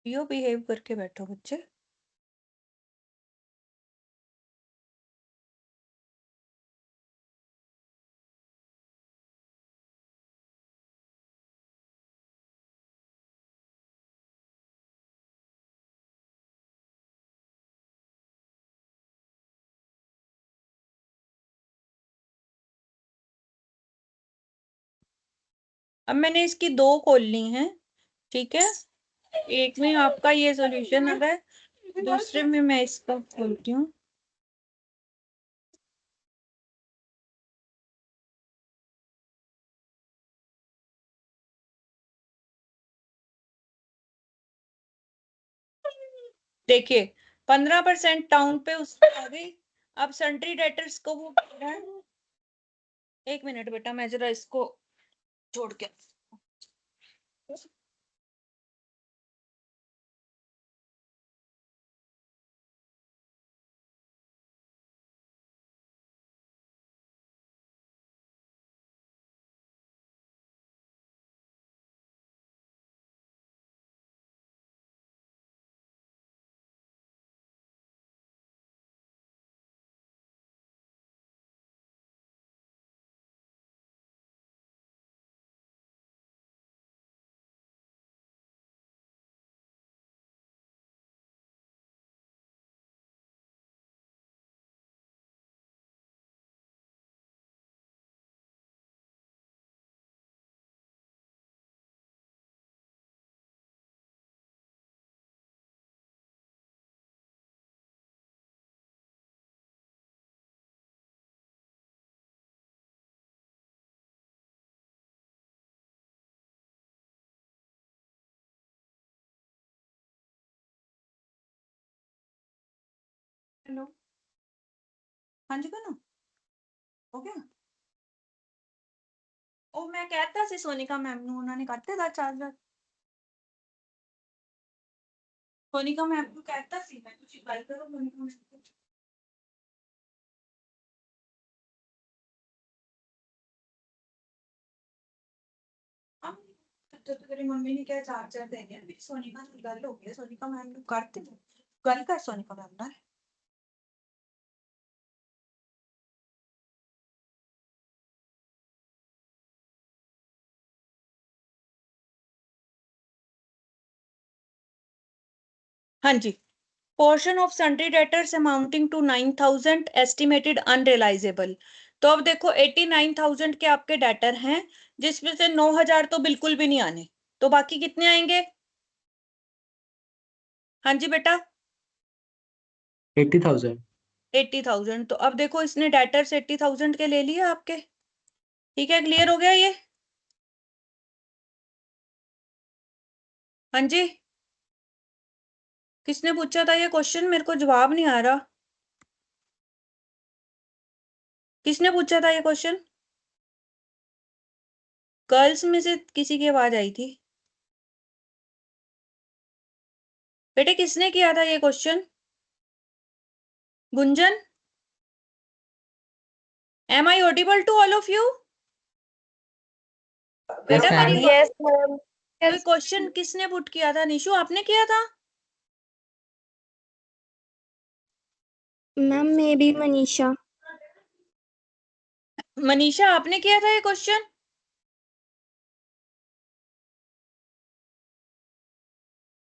यो behave करके बैठो बच्चे। अब मैंने इसकी 2 खोल ली हैं, ठीक है। एक में आपका ये सॉल्यूशन आ रहा है, दूसरे में मैं इसका खोलती हूँ। देखिए 15% टाउन पे उससे आ गई। अब सन्ट्री डेटर्स को वो कर रहा है। एक मिनट बेटा, मैं जरा इसको छोड़ के। हेलो, हाँ जी कनो हो गया। ਉਹ ਮੈਂ ਕਹਿਤਾ ਸੀ ਸੋਨਿਕਾ ਮੈਮ ਨੂੰ, ਉਹਨਾਂ ਨੇ ਕੱਟ ਦਿੱਤਾ ਚਾਰਜਰ। ਸੋਨਿਕਾ ਮੈਮ ਨੂੰ ਕਹਿਤਾ ਸੀ ਮੈਂ, ਤੁਸੀਂ ਗੱਲ ਕਰੋ ਸੋਨਿਕਾ ਮੈਮ ਨਾਲ। ਹਾਂ, तो तेरी मम्मी ने क्या चार्जर देने हैं, मेरी सोनिका ਨਾਲ ਗੱਲ ਹੋ ਗਈ, सोनिका मैम ਨੂੰ करते ਗੱਲ कर सोनिका मैम ਨਾਲ। हाँ जी, portion of sundry debtors amounting to 9,000 estimated unrealisable. तो अब देखो 89,000 के आपके डेटर हैं, जिसमें से 9,000 तो बिल्कुल भी नहीं आने, तो बाकी कितने आएंगे? हाँ जी बेटा 80,000। 80,000। तो अब देखो इसने डेटर्स 80,000 के ले लिए आपके, ठीक है। क्लियर हो गया ये? हाँ जी, किसने पूछा था ये क्वेश्चन? मेरे को जवाब नहीं आ रहा। किसने पूछा था ये क्वेश्चन? गर्ल्स में से किसी की आवाज आई थी। बेटे किसने किया था ये question? Gunjan, am I audible to all of you? Yes बेटा मैम। मेरी यस मैम। कोई क्वेश्चन किसने पुट किया था? निशु आपने किया था? Ma'am may be Manisha. Manisha आपने किया था ये question?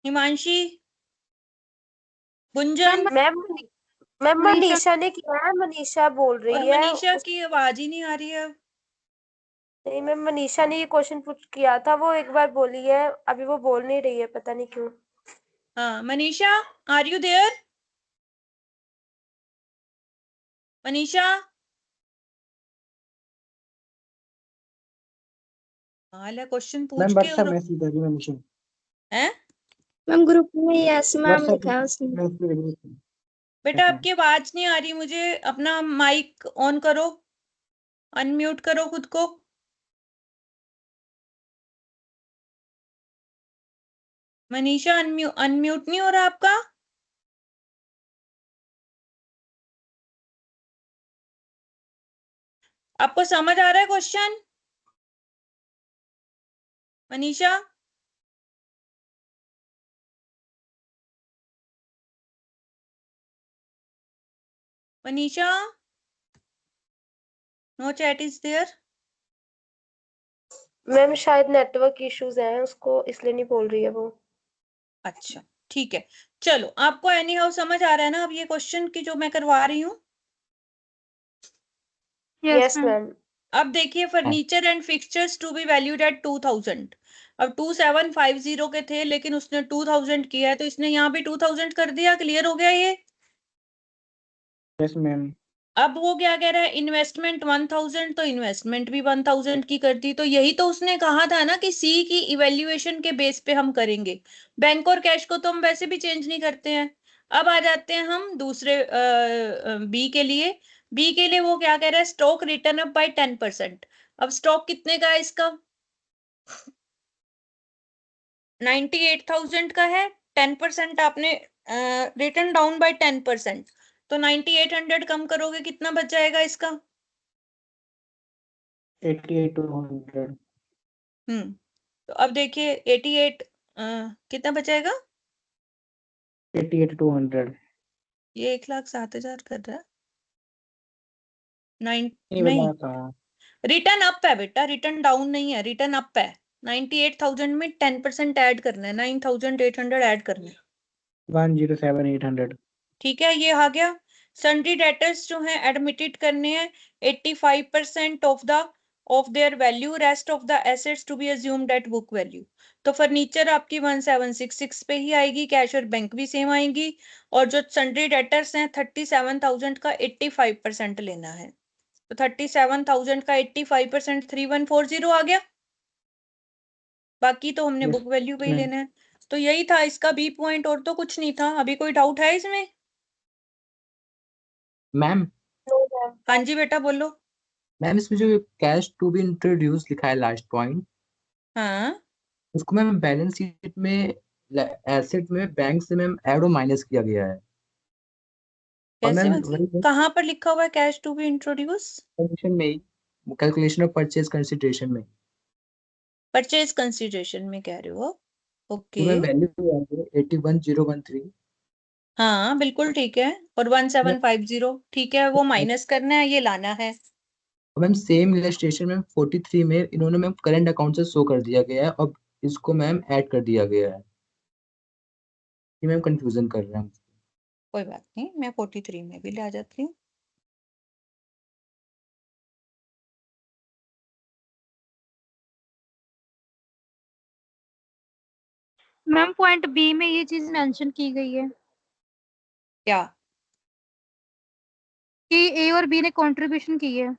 Himanshi, Gunjan, ma'am ma'am Manisha. Manisha ने किया है, मनीषा बोल और रही है मनीषा की आवाज ही नहीं आ रही है। नहीं मैम, मनीषा ने ये क्वेश्चन पुट किया था, वो एक बार बोली है, अभी वो बोल नहीं रही है, पता नहीं क्यों। हाँ Manisha, are you there? Manisha, हाल है क्वेश्चन पूछ मैम के व्हाट्सएप और मैसेज कर रही है मनीषा। है। मैम ग्रुप में यस मैम व्हाट्सएप लिखा है उसने। मैसेज कर रही है। बेटा यस मैम। आपकी आवाज नहीं आ रही मुझे, अपना माइक ऑन करो, अनम्यूट करो खुद को। मनीषा अनम्यूट नहीं हो रहा आपका? आपको समझ आ रहा है question? Manisha Manisha, no chat is there. Ma'am शायद नेटवर्क इश्यूज हैं उसको, इसलिए नहीं बोल रही है वो। अच्छा ठीक है, चलो आपको एनी हाउ समझ आ रहा है ना अब ये क्वेश्चन की जो मैं करवा रही हूँ? Yes ma'am. अब देखिए, furniture and fixtures to be valued at 2000। अब 2750 के थे लेकिन उसने 2000 किया है, तो इसने यहाँ भी 2000 कर दिया। क्लियर हो गया ये? Yes ma'am. अब वो क्या कह रहा है, इन्वेस्टमेंट 1000, तो इन्वेस्टमेंट भी 1000 की कर दी। तो यही तो उसने कहा था ना कि सी की इवेल्युएशन के बेस पे हम करेंगे, बैंक और कैश को तो हम वैसे भी चेंज नहीं करते हैं। अब आ जाते हैं हम दूसरे बी के लिए। बी के लिए वो क्या कह रहा है, स्टॉक रिटर्न अप बाय 10%। अब स्टॉक कितने का है इसका? 98,000 का है। 10% आपने रिटर्न डाउन बाय 10%, तो 9800 कम करोगे कितना बच जाएगा इसका? 88,200। तो अब देखिए 88 कितना बचेगा? 88,200। ये 1,07,000 कर रहा है। नाइन नहीं नहीं, बता था। रिटर्न अप है बेटा, रिटर्न डाउन नहीं है, रिटर्न अप है। 98,000 में 10% ऐड करना है, 9,800 ऐड करना है। 107,800। ठीक है, ये आ गया। सन्ड्री डेटर्स जो है एडमिटेड करने हैं 85% of their value, rest of the assets to be assumed at book value. तो फर्नीचर आपकी 1766 पे ही आएगी, कैश और बैंक भी सेम आएंगी। और जो सन्ड्री डेटर्स हैं 37,000 का 85% लेना है। तो 37,000 का 85% 3140 आ गया। बाकी तो हमने यस बुक वैल्यू पे ही मैम। लेना है। तो यही था इसका बी पॉइंट, और तो कुछ नहीं था। अभी कोई डाउट है इसमें? Ma'am no ma'am. हाँ जी बेटा बोलो। मैम इसमें जो कैश टू बी इंट्रोड्यूस लिखा है लास्ट पॉइंट, हाँ, उसको मैम बैलेंस शीट में एसेट में बैंक से मैम ऐड और माइनस किया गया है। और कैसे मैम मतलब? वही कहाँ पर लिखा हुआ है cash to be introduce? Condition में ही, कैलकुलेशन ऑफ परचेज कंसिडरेशन में। परचेज कंसिडरेशन में कह रहे हो? तो ओके। मैम वैल्यू है 81,013। हाँ बिल्कुल ठीक है। और 1750 ठीक है, वो माइनस करना है, ये लाना है। और मैम सेम इलस्ट्रेशन मैम 43 में इन्होंने मैम करंट अकाउंट से शो कर दिया गया है, अब इसको मैम ऐड कर दिया गया है। ये मैम कंफ्यूजन कर रहे हैं। कोई बात नहीं, मैं 43 में भी ले आ जाती हूँ। मैम पॉइंट बी में ये चीज मेंशन की गई है क्या? कि ए और बी ने कंट्रीब्यूशन की है।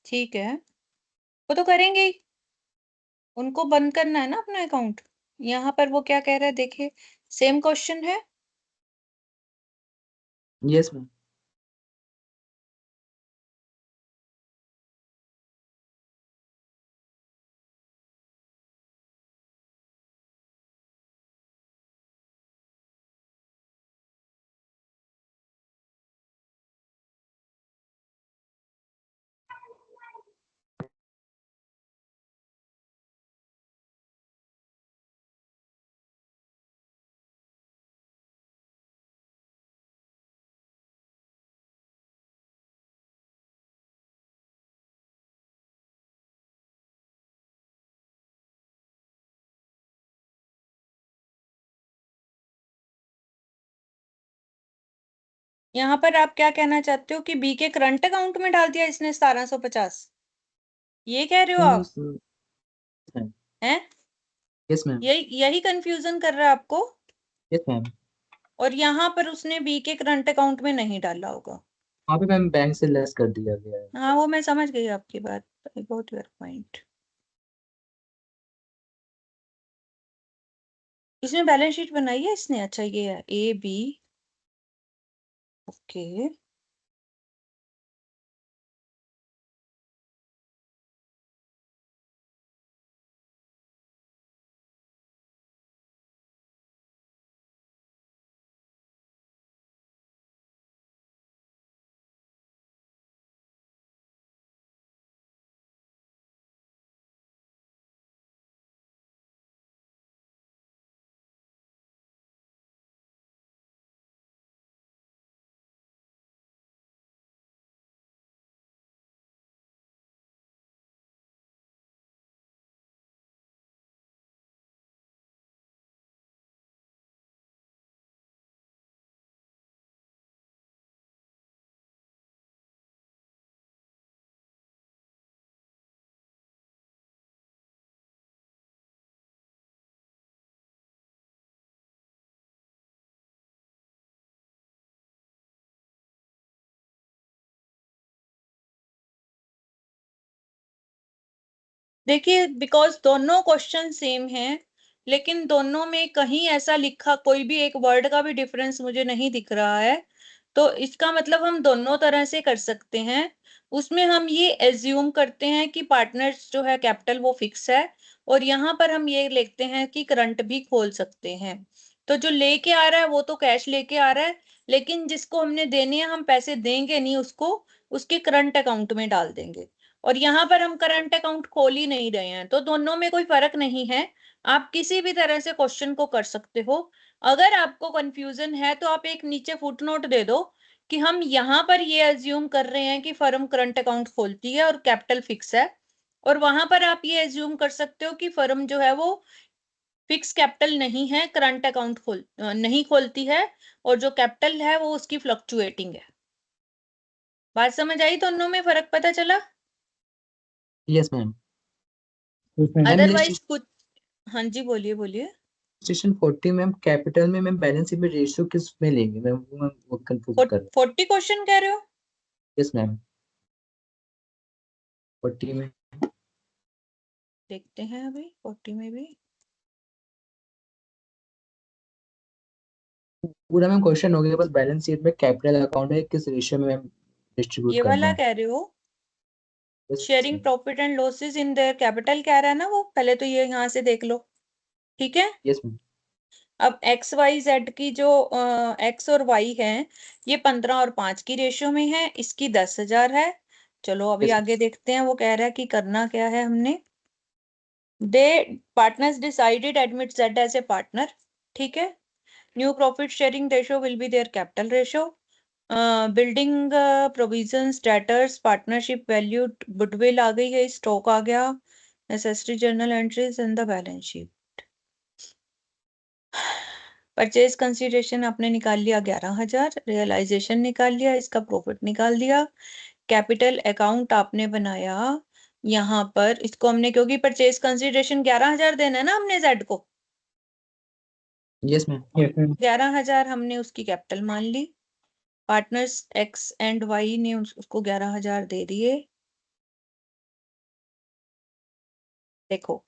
ठीक है, वो तो करेंगे ही, उनको बंद करना है ना अपना अकाउंट। यहाँ पर वो क्या कह रहा है देखिए, सेम क्वेश्चन है। Yes ma'am. यहाँ पर आप क्या कहना चाहते हो कि बी के करंट अकाउंट में डाल दिया इसने 1750, ये कह रहे हो आप? हैं? Yes ma'am. यही यही कंफ्यूजन कर रहा है आपको? Yes ma'am. और यहाँ पर उसने बी के करंट अकाउंट में नहीं डाला होगा। वहाँ पे मैम बैंक से लेस कर दिया गया है। हाँ वो मैं समझ गई आपकी बात, बहुत योर पॉइंट। इसमें बैलेंस शीट बनाई है इसने? अच्छा ये है ए बी, ओके। देखिए बिकॉज दोनों क्वेश्चन सेम हैं, लेकिन दोनों में कहीं ऐसा लिखा कोई भी एक वर्ड का भी डिफरेंस मुझे नहीं दिख रहा है, तो इसका मतलब हम दोनों तरह से कर सकते हैं। उसमें हम ये एज्यूम करते हैं कि पार्टनर्स जो है कैपिटल वो फिक्स है, और यहाँ पर हम ये लिखते हैं कि करंट भी खोल सकते हैं। तो जो लेके आ रहा है वो तो कैश लेके आ रहा है, लेकिन जिसको हमने देने हैं हम पैसे देंगे नहीं उसको, उसके करंट अकाउंट में डाल देंगे। और यहाँ पर हम करंट अकाउंट खोल ही नहीं रहे हैं, तो दोनों में कोई फर्क नहीं है। आप किसी भी तरह से क्वेश्चन को कर सकते हो। अगर आपको कंफ्यूजन है तो आप एक नीचे फुटनोट दे दो कि हम यहाँ पर ये अज्यूम कर रहे हैं कि फर्म करंट अकाउंट खोलती है और कैपिटल फिक्स है, और वहां पर आप ये अज्यूम कर सकते हो कि फर्म जो है वो फिक्स कैपिटल नहीं है, करंट अकाउंट नहीं खोलती है, और जो कैपिटल है वो उसकी फ्लक्चुएटिंग है। बात समझ आई? दोनों में फर्क पता चला? Yes ma'am. मैम अदरवाइज कुछ, हाँ जी बोलिए बोलिए। स्टेशन 40 मैम कैपिटल में मैम बैलेंस शीट में रेशियो किस में लेंगे मैम, वो कंफ्यूज कर रहा हूँ। 40 क्वेश्चन कह रहे हो? यस मैम 40 में देखते हैं अभी 40 में भी। पूरा मैम क्वेश्चन हो गया, बस बैलेंस शीट में कैपिटल अकाउंट में किस रेशियो में मैम डिस्ट्रीब्यूट ये करना वाला है। कह रहे हो? Yes, sharing profit and losses in their capital कह रहा है ना वो, पहले तो ये यहाँ से देख लो। ठीक है, यस मैम। अब एक्स वाई जेड की जो एक्स और वाई है ये 15 और 5 की रेशियो में है, इसकी 10,000 है। चलो अभी Yes, आगे देखते हैं वो कह रहा है कि करना क्या है हमने। The partners decided admit Z as a partner. ठीक है, new profit sharing ratio will be their capital ratio. Building provisions debtors partnership value goodwill आ गई है, स्टॉक आ गया, necessary journal entries in the balance sheet. Purchase consideration आपने निकाल लिया 11,000, रियलाइजेशन निकाल लिया, इसका प्रॉफिट निकाल दिया। कैपिटल अकाउंट आपने बनाया यहाँ पर, इसको हमने क्योंकि परचेज कंसीडरेशन 11,000 देना है ना हमने जेड को, यस मैम। 11,000 हमने उसकी कैपिटल मान ली। पार्टनर्स एक्स एंड वाई ने उसको 11,000 दे दिए। देखो,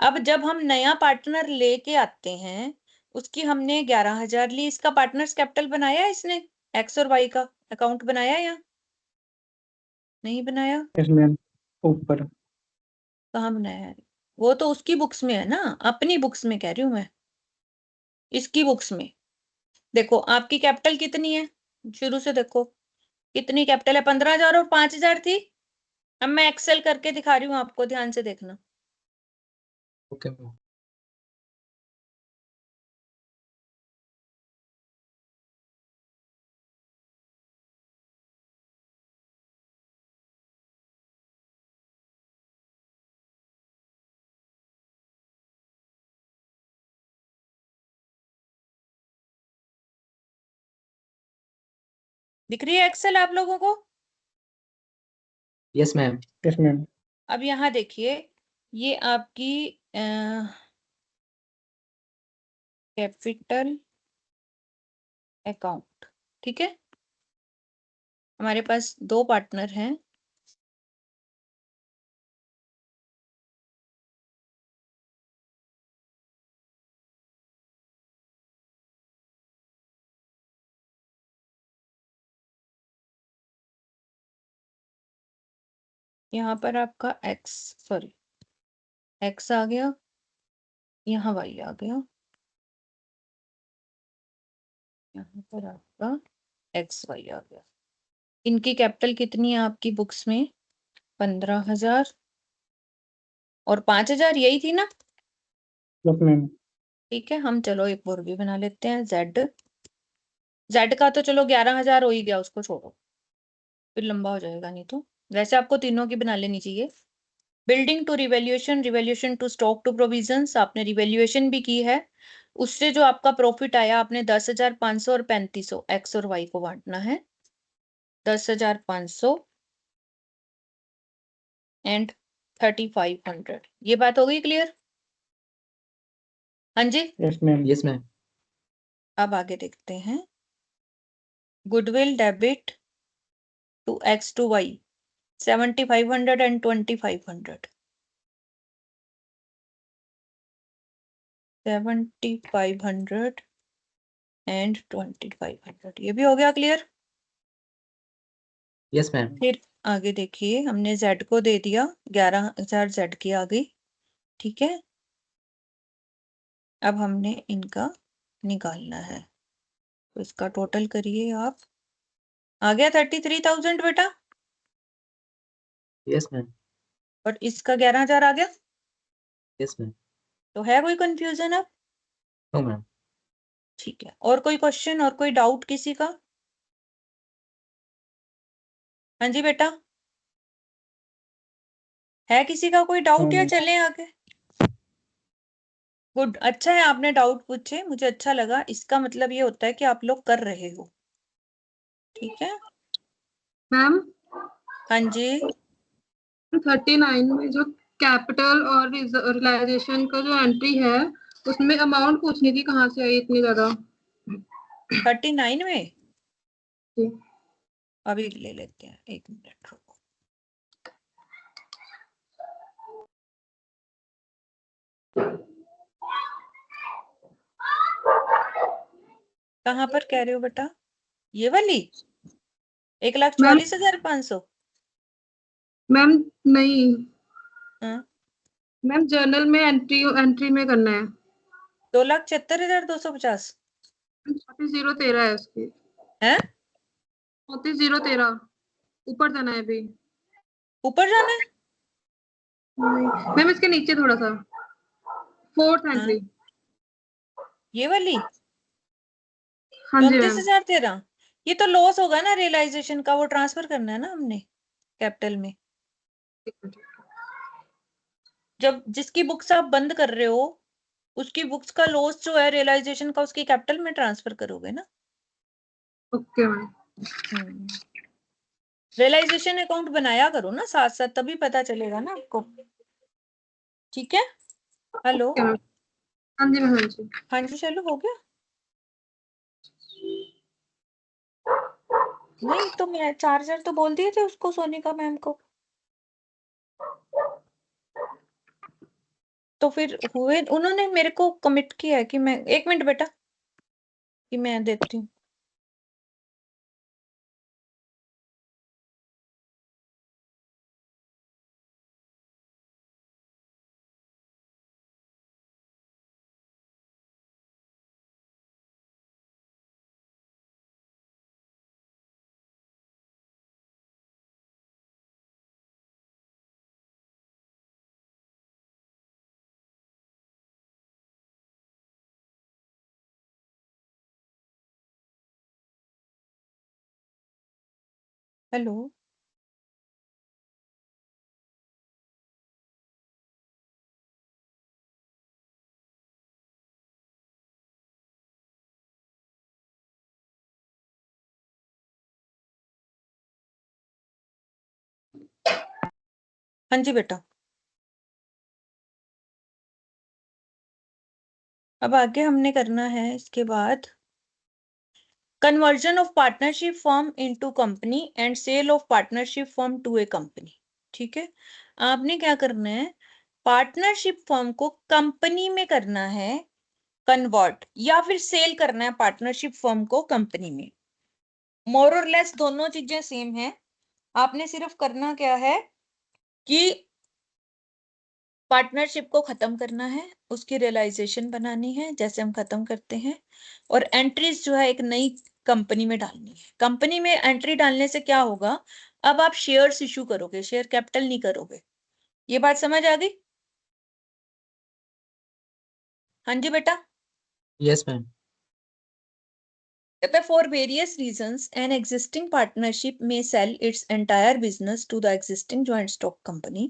अब जब हम नया पार्टनर लेके आते हैं, उसकी हमने 11,000 ली, इसका पार्टनर्स कैपिटल बनाया इसने, एक्स और वाई का अकाउंट बनाया या नहीं बनाया? यस मैम ऊपर। कहाँ बनाया है? वो तो उसकी बुक्स में है ना, अपनी बुक्स में कह रही हूँ मैं, इसकी बुक्स में। देखो आपकी कैपिटल कितनी है, शुरू से देखो कितनी कैपिटल है, 15,000 और 5,000 थी। अब मैं एक्सेल करके दिखा रही हूँ आपको, ध्यान से देखना। Okay ma'am. दिख रही है एक्सेल आप लोगों को? Yes ma'am. Yes ma'am. अब यहाँ देखिए, ये आपकी कैपिटल अकाउंट, ठीक है। हमारे पास दो पार्टनर हैं, यहाँ पर आपका एक्स, सॉरी एक्स आ गया, यहाँ वाई आ गया, यहाँ पर आपका एक्स वाई आ गया। इनकी कैपिटल कितनी है आपकी बुक्स में? 15,000 और 5,000, यही थी ना? Yes ma'am. ठीक है, हम चलो एक और भी बना लेते हैं, जेड। जेड का तो चलो 11,000 हो ही गया, उसको छोड़ो फिर लंबा हो जाएगा नहीं तो। वैसे आपको तीनों की बना लेनी चाहिए। Building to revaluation, revaluation to stock to provisions, आपने रिवैल्यूएशन भी की है। उससे जो आपका प्रॉफिट आया आपने 10,500 और 3,500 एक्स और वाई को बांटना है। 10,500 एंड 3,500, ये बात हो गई क्लियर? हाँ जी। Yes ma'am. Yes ma'am. अब आगे देखते हैं, goodwill debit to X to Y 7,500 and 2,500। 7500 and 2500, ये भी हो गया क्लियर। Yes ma'am. फिर आगे देखिए, हमने Z को दे दिया 11,000 Z की आ गई, ठीक है। अब हमने इनका निकालना है, तो इसका टोटल करिए आप। आ गया 33,000 बेटा, यस मैम। और इसका 11,000 आ गया। Yes ma'am. तो है कोई कंफ्यूजन अब? No ma'am. ठीक है, और कोई क्वेश्चन और कोई डाउट किसी का? हाँ जी बेटा, है किसी का कोई डाउट या चलें आगे? गुड, अच्छा है आपने डाउट पूछे, मुझे अच्छा लगा। इसका मतलब ये होता है कि आप लोग कर रहे हो, ठीक है। मैम हाँ जी, 39 में जो कैपिटल और रियलाइजेशन का जो एंट्री है उसमें अमाउंट पूछनी थी, कहाँ से आई इतनी ज्यादा? 39 में जी। अभी ले लेते हैं, 1 मिनट रुको। कहाँ पर कह रहे हो बेटा? ये वाली 1,44,500? मैम नहीं हाँ, मैम, जर्नल में एंट्री में करना है। 2,76,250 34,013 है उसकी। है। 34,013 ऊपर जाना है अभी। ऊपर जाना है? मैम इसके नीचे थोड़ा सा, फोर्थ हाँ, एंट्री। ये वाली हाँ जी मैम। 34,013, ये तो लॉस होगा ना रियलाइजेशन का, वो ट्रांसफर करना है ना हमने कैपिटल में। जब जिसकी बुक्स आप बंद कर रहे हो, उसकी बुक्स का लॉस जो है रियलाइजेशन का, उसकी कैपिटल में ट्रांसफर करोगे ना। Okay ma'am. रियलाइजेशन अकाउंट बनाया करो ना साथ साथ, तभी पता चलेगा ना आपको, ठीक है। Hello, okay ma'am. हाँ जी मैम। हाँ जी। हाँ जी, चलो हो गया। नहीं तो मैं चार्जर तो बोल दिए थे उसको, सोनिका मैम को। तो फिर हुए, उन्होंने मेरे को कमिट किया है कि मैं, 1 मिनट बेटा, कि मैं देती हूँ। हेलो, हाँ जी बेटा। अब आगे हमने करना है इसके बाद, conversion of partnership firm into company and sale of partnership firm to a company, ठीक है। आपने क्या करना है, पार्टनरशिप फॉर्म को कंपनी में करना है कन्वर्ट, या फिर सेल करना है पार्टनरशिप फॉर्म को कंपनी में। मोर और लेस दोनों चीजें सेम है। आपने सिर्फ करना क्या है कि पार्टनरशिप को खत्म करना है, उसकी रियलाइजेशन बनानी है जैसे हम खत्म करते हैं, और एंट्रीज जो है एक नई कंपनी में डालनी है। कंपनी में एंट्री डालने से क्या होगा, अब आप शेयर्स इशू करोगे, शेयर कैपिटल नहीं करोगे। ये बात समझ आ गई? हाँ जी बेटा। Yes ma'am. For various reasons, an existing partnership may sell its entire business to the existing joint stock company.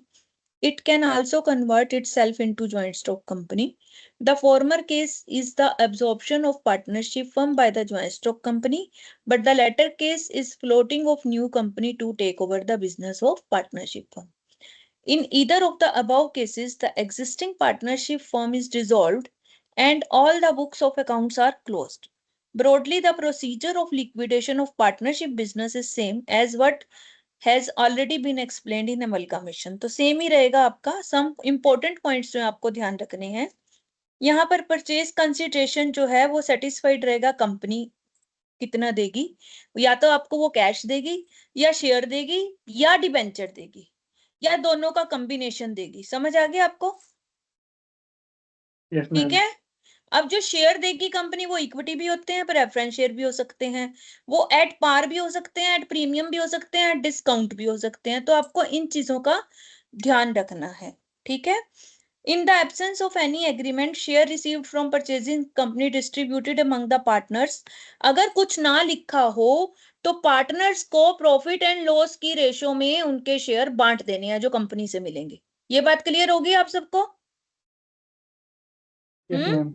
It can also convert itself into joint stock company. The former case is the absorption of partnership firm by the joint stock company, but the latter case is floating of new company to take over the business of partnership firm. In either of the above cases, the existing partnership firm is dissolved and all the books of accounts are closed. Broadly, the procedure of liquidation of partnership business is same as what has already been explained in amalgamation. तो same ही रहेगा आपका। Some important points जो आपको ध्यान रखने हैं यहाँ पर परचेज कंसिडरेशन जो है वो सेटिस्फाइड रहेगा, कंपनी कितना देगी, या तो आपको वो कैश देगी या शेयर देगी या डिबेंचर देगी या दोनों का कॉम्बिनेशन देगी। समझ आ गया आपको? यस ठीक मैम। है। अब जो शेयर देगी कंपनी वो इक्विटी भी होते हैं, प्रेफरेंस शेयर भी हो सकते हैं, वो एट पार भी हो सकते हैं, एट प्रीमियम भी हो सकते हैं, एट डिस्काउंट भी हो सकते हैं। तो आपको इन चीजों का ध्यान रखना है। ठीक है। In the absence of any agreement, share received from purchasing company distributed among the partners. अगर कुछ ना लिखा हो तो पार्टनर्स को प्रॉफिट एंड लॉस की रेशो में उनके शेयर बांट देने हैं जो कंपनी से मिलेंगे। ये बात क्लियर होगी आप सबको? हम्म।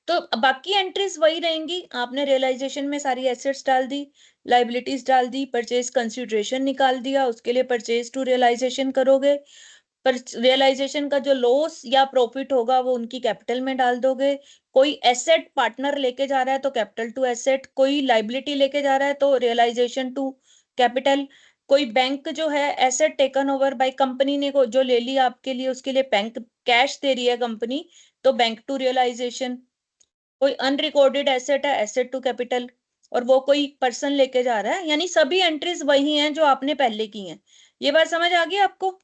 तो बाकी एंट्रीज वही रहेंगी। आपने रियलाइजेशन में सारी एसेट्स डाल दी, लाइबिलिटीज डाल दी, परचेज कंसिडरेशन निकाल दिया, उसके लिए परचेज टू रियलाइजेशन करोगे। पर रियलाइजेशन का जो लॉस या प्रॉफिट होगा वो उनकी कैपिटल में डाल दोगे। कोई एसेट पार्टनर लेके जा रहा है तो कैपिटल टू एसेट, कोई लाइबिलिटी लेके जा रहा है तो रियलाइजेशन टू कैपिटल, कोई बैंक जो है asset taken over by company ने को जो ले लिया आपके लिए, उसके लिए बैंक कैश दे रही है कंपनी, तो बैंक टू रियलाइजेशन। कोई अनरिकॉर्डेड एसेट है, एसेट टू कैपिटल, और वो कोई पर्सन लेके जा रहा है, यानी सभी एंट्रीज वही हैं जो आपने पहले की हैं। ये बात समझ आ गई आपको?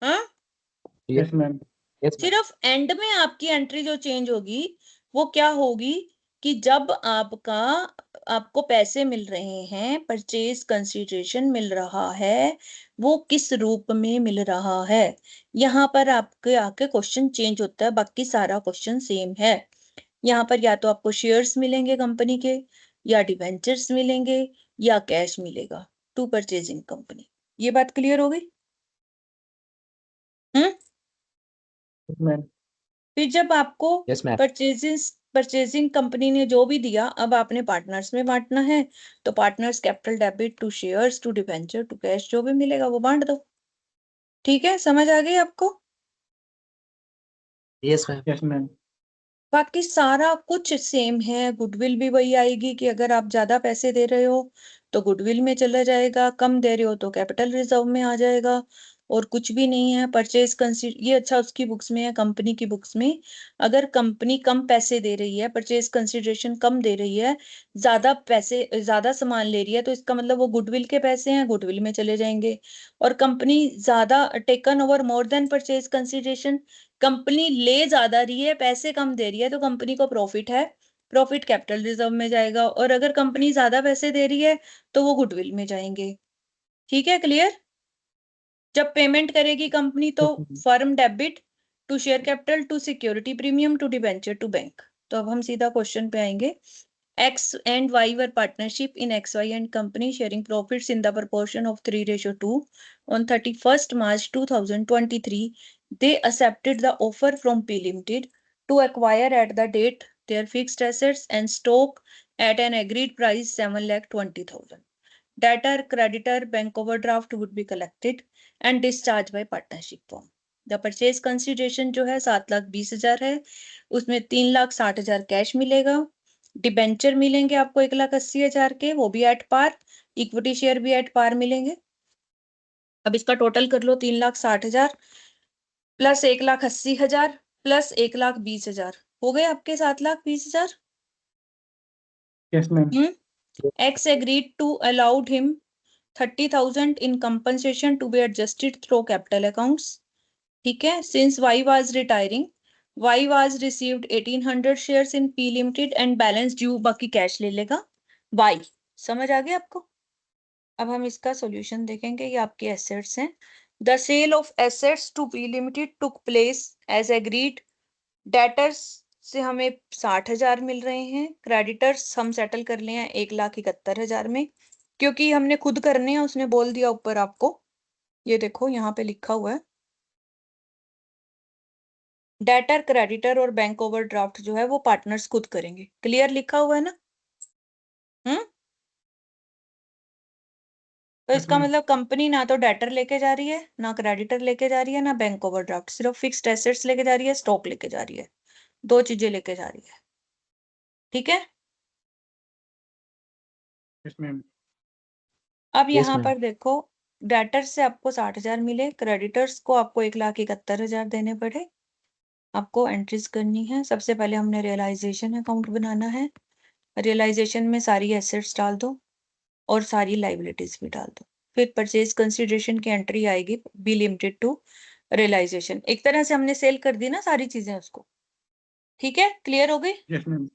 हाँ। Yes ma'am. Yes ma'am. सिर्फ एंड में आपकी एंट्री जो चेंज होगी वो क्या होगी कि जब आपको पैसे मिल रहे हैं, परचेज कंसिडरेशन मिल रहा है, वो किस रूप में मिल रहा है, यहाँ पर आपके आके क्वेश्चन चेंज होता है। बाकी सारा क्वेश्चन सेम है। यहाँ पर या तो आपको शेयर्स मिलेंगे कंपनी के, या डिवेंचर्स मिलेंगे, या कैश मिलेगा टू परचेजिंग कंपनी। ये बात क्लियर हो गई? मैम। फिर जब आपको यस मैम। परचेजिंग कंपनी ने जो भी दिया, अब आपने पार्टनर्स में बांटना है, तो partners capital debit to shares to debenture to cash, जो भी मिलेगा वो बांट दो। ठीक है, समझ आ गई आपको? Yes ma'am. Yes ma'am. बाकी सारा कुछ सेम है। गुडविल भी वही आएगी कि अगर आप ज्यादा पैसे दे रहे हो तो गुडविल में चला जाएगा, कम दे रहे हो तो कैपिटल रिजर्व में आ जाएगा, और कुछ भी नहीं है। परचेज कंसिड ये अच्छा उसकी बुक्स में है, कंपनी की बुक्स में अगर कंपनी कम पैसे दे रही है, परचेज कंसिडरेशन कम दे रही है, ज्यादा पैसे ज्यादा सामान ले रही है, तो इसका मतलब वो गुडविल के पैसे हैं, गुडविल में चले जाएंगे। और कंपनी ज्यादा taken over more than purchase consideration, company ले ज्यादा रही है, पैसे कम दे रही है, तो कंपनी को प्रॉफिट है, प्रॉफिट कैपिटल रिजर्व में जाएगा। और अगर कंपनी ज्यादा पैसे दे रही है तो वो गुडविल में जाएंगे। ठीक है, क्लियर? जब पेमेंट करेगी कंपनी तो firm debit to share capital to security premium to debenture to bank. तो अब हम सीधा क्वेश्चन पे आएंगे। X and Y were partnership in XY and company sharing profits in the proportion of 3:2. On 31st March 2023, they accepted the offer from P Limited to acquire at the date their fixed assets and stock at an agreed price 7,20,000. Debtor, creditor, bank overdraft would be collected and discharged by partnership firm. The purchase consideration जो है 7,20,000 है, उसमें 3,60,000 cash मिलेगा, debenture मिलेंगे आपको 1,80,000 के, वो भी एट पार, इक्विटी शेयर भी एट पार मिलेंगे। अब इसका टोटल कर लो, 3,60,000 प्लस 1,80,000 प्लस 1,20,000 हो गए आपके 7,20,000। Yes ma'am. X agreed to allowed him 30,000 in compensation to be adjusted through capital accounts. ठीक है, since Y was retiring, Y was received 1,800 shares in P Limited and balance due बाकी cash ले लेगा Y। समझ आ गया आपको? अब हम इसका सॉल्यूशन देखेंगे। ये आपके एसेट्स हैं। The sale of assets to P Limited took place as agreed. Debtors से हमें 60,000 मिल रहे हैं, क्रेडिटर्स हम सेटल कर लिए हैं 1,71,000 में, क्योंकि हमने खुद करने हैं, उसने बोल दिया ऊपर आपको। ये देखो यहाँ पे लिखा हुआ है, डेटर, क्रेडिटर और बैंक ओवरड्राफ्ट जो है वो पार्टनर्स खुद करेंगे। क्लियर लिखा हुआ है ना? तो इसका मतलब कंपनी ना तो डेटर लेके जा रही है, ना क्रेडिटर लेके जा रही है, ना बैंक ओवरड्राफ्ट, सिर्फ फिक्स्ड एसेट्स लेके जा रही है, स्टॉक लेके जा रही है, दो चीजें लेके जा रही है। ठीक है। Yes ma'am. अब Yes, यहाँ ma'am. पर देखो, डेटर से आपको 60,000 मिले, क्रेडिटर्स को आपको 1,71,000 देने पड़े। आपको एंट्रीज करनी है। सबसे पहले हमने रियलाइजेशन अकाउंट बनाना है। रियलाइजेशन में सारी एसेट्स डाल दो और सारी लाइबिलिटीज भी डाल दो। फिर परचेज कंसिडरेशन की एंट्री आएगी, बी लिमिटेड टू रियलाइजेशन। एक तरह से हमने सेल कर दी ना सारी चीजें उसको। ठीक है, क्लियर हो गई। Yes ma'am.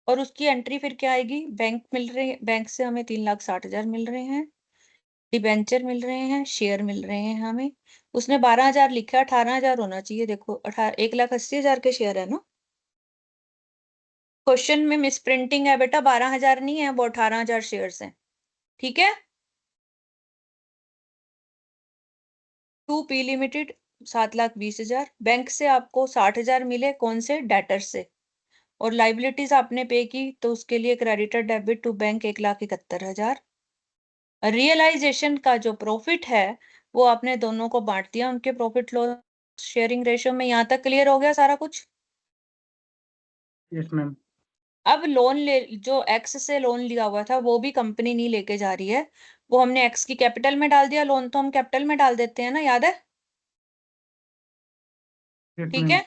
और उसकी एंट्री फिर क्या आएगी, बैंक मिल रहे, बैंक से हमें 3,60,000 मिल रहे हैं, डिबेंचर मिल रहे हैं, शेयर मिल रहे हैं हमें। उसने 12,000 लिखा, 18,000 होना चाहिए। देखो 1,80,000 के शेयर है ना। क्वेश्चन में मिस प्रिंटिंग है बेटा, 12,000 नहीं है, वो 18,000 शेयर्स हैं। ठीक है। 2P limited 7,20,000। बैंक से आपको 60,000 मिले, कौन से, डेटर से। और लाइबिलिटीज आपने पे की तो उसके लिए creditor debit to bank 1,71,000। Realisation का जो प्रॉफिट है वो आपने दोनों को बांट दिया उनके प्रॉफिट लॉस शेयरिंग रेशियो में। यहाँ तक क्लियर हो गया सारा कुछ। Yes ma'am. अब लोन ले, जो एक्स से लोन लिया हुआ था वो भी कंपनी नहीं लेके जा रही है, वो हमने एक्स की कैपिटल में डाल दिया। लोन तो हम कैपिटल में डाल देते हैं ना, याद है। यस ठीक मैम। है।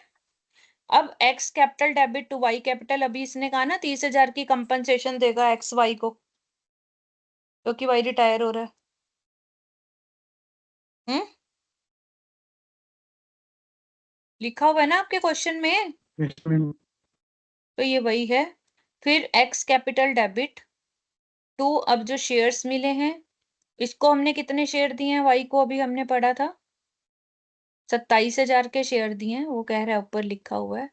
अब X capital debit to Y capital, अभी इसने कहा ना 30,000 की कंपनसेशन देगा एक्स वाई को, क्योंकि वाई रिटायर हो रहा है। लिखा हुआ है ना आपके क्वेश्चन में। Yes ma'am. तो ये वही है। फिर एक्स कैपिटल डेबिट टू, अब जो शेयर्स मिले हैं, इसको हमने कितने शेयर दिए हैं वाई को, अभी हमने पढ़ा था 27,000 के शेयर दिए हैं, वो कह रहा है ऊपर लिखा हुआ है।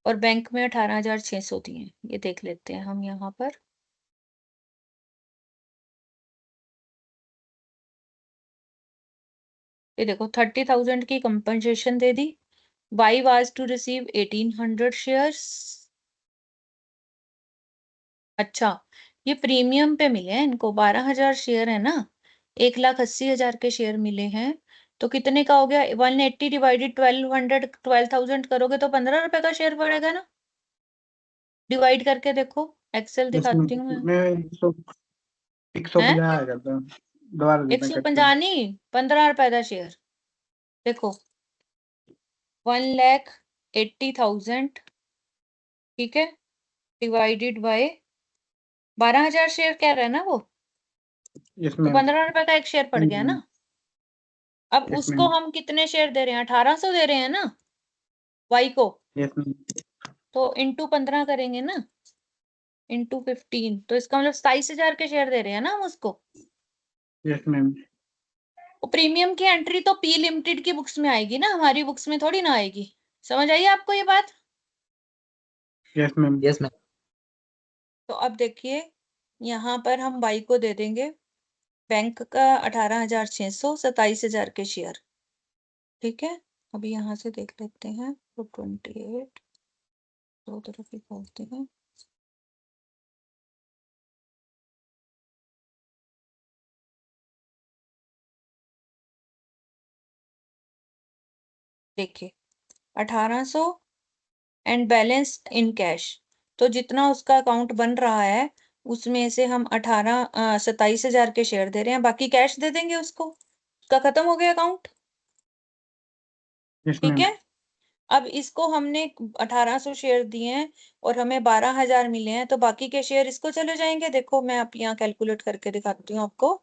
और बैंक में 18,600 दिए हैं, ये देख लेते हैं हम यहाँ पर। ये देखो 30,000 की कंपनसेशन दे दी। Y was to receive 1,800 shares. अच्छा, ये प्रीमियम पे मिले हैं इनको, 12,000 शेयर है ना, 1,80,000 के शेयर मिले हैं। तो कितने का हो गया, 180 डिवाइडेड 1,200, 12,000 करोगे तो 15 रुपए का शेयर पड़ेगा ना। डिवाइड करके देखो, एक्सेल यस दिखाती हूँ मैम। मैं। मैं 150 आ जाता हूँ। दोबारा देना करके। 150 नहीं, 15 रुपए का शेयर। देखो 1,80,000, ठीक है, डिवाइडेड बाय 12,000 शेयर कह रहे हैं ना वो, यस तो मैम। 15 रुपए का एक शेयर पड़ गया ना। अब यस उसको मैम। हम कितने शेयर दे रहे हैं, 1,800 दे रहे हैं ना वाई को। Yes ma'am. तो इंटू 15 करेंगे ना, इंटू 15, तो इसका मतलब 27,000 के शेयर दे रहे हैं ना हम उसको। Yes ma'am. प्रीमियम की एंट्री तो पी लिमिटेड की बुक्स में आएगी ना, हमारी बुक्स में थोड़ी ना आएगी। समझ आई आपको ये बात। Yes ma'am. Yes ma'am. तो अब देखिए यहाँ पर हम बाई को दे देंगे बैंक का 18,600, 27,000 के शेयर। ठीक है, अभी यहाँ से देख लेते हैं तो 28 दो तरफ निकालते हैं। देखिए 1,800 एंड बैलेंस इन कैश, तो जितना उसका अकाउंट बन रहा है उसमें से हम 27,000 के शेयर दे रहे हैं, बाकी कैश दे देंगे उसको, उसका खत्म हो गया अकाउंट। यस ठीक मैम। है। अब इसको हमने 1,800 शेयर दिए हैं और हमें 12,000 मिले हैं, तो बाकी के शेयर इसको चले जाएंगे। देखो मैं आप यहाँ कैलकुलेट करके दिखाती हूँ आपको,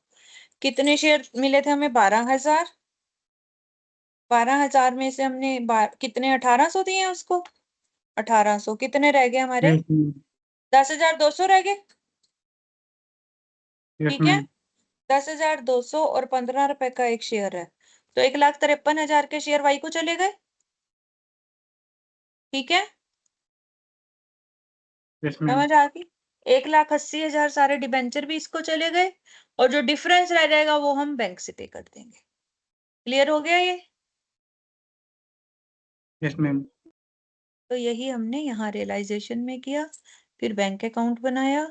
कितने शेयर मिले थे हमें, 12,000। 12,000 में से हमने कितने 1,800 दिए हैं उसको, 1,800 कितने रह गए हमारे, यस मैम। 10,200 रह गए। यस ठीक है, मैम। 10,200 और 15 रुपए का एक शेयर है, तो 1,53,000 के शेयर वाई को चले गए। ठीक है, यस मैम। समझ आ गई। 1,80,000 सारे डिबेंचर भी इसको चले गए, और जो डिफरेंस रह जाएगा वो हम बैंक से पे कर देंगे। क्लियर हो गया ये। Yes ma'am. तो यही हमने यहाँ रियलाइजेशन में किया, फिर बैंक अकाउंट बनाया,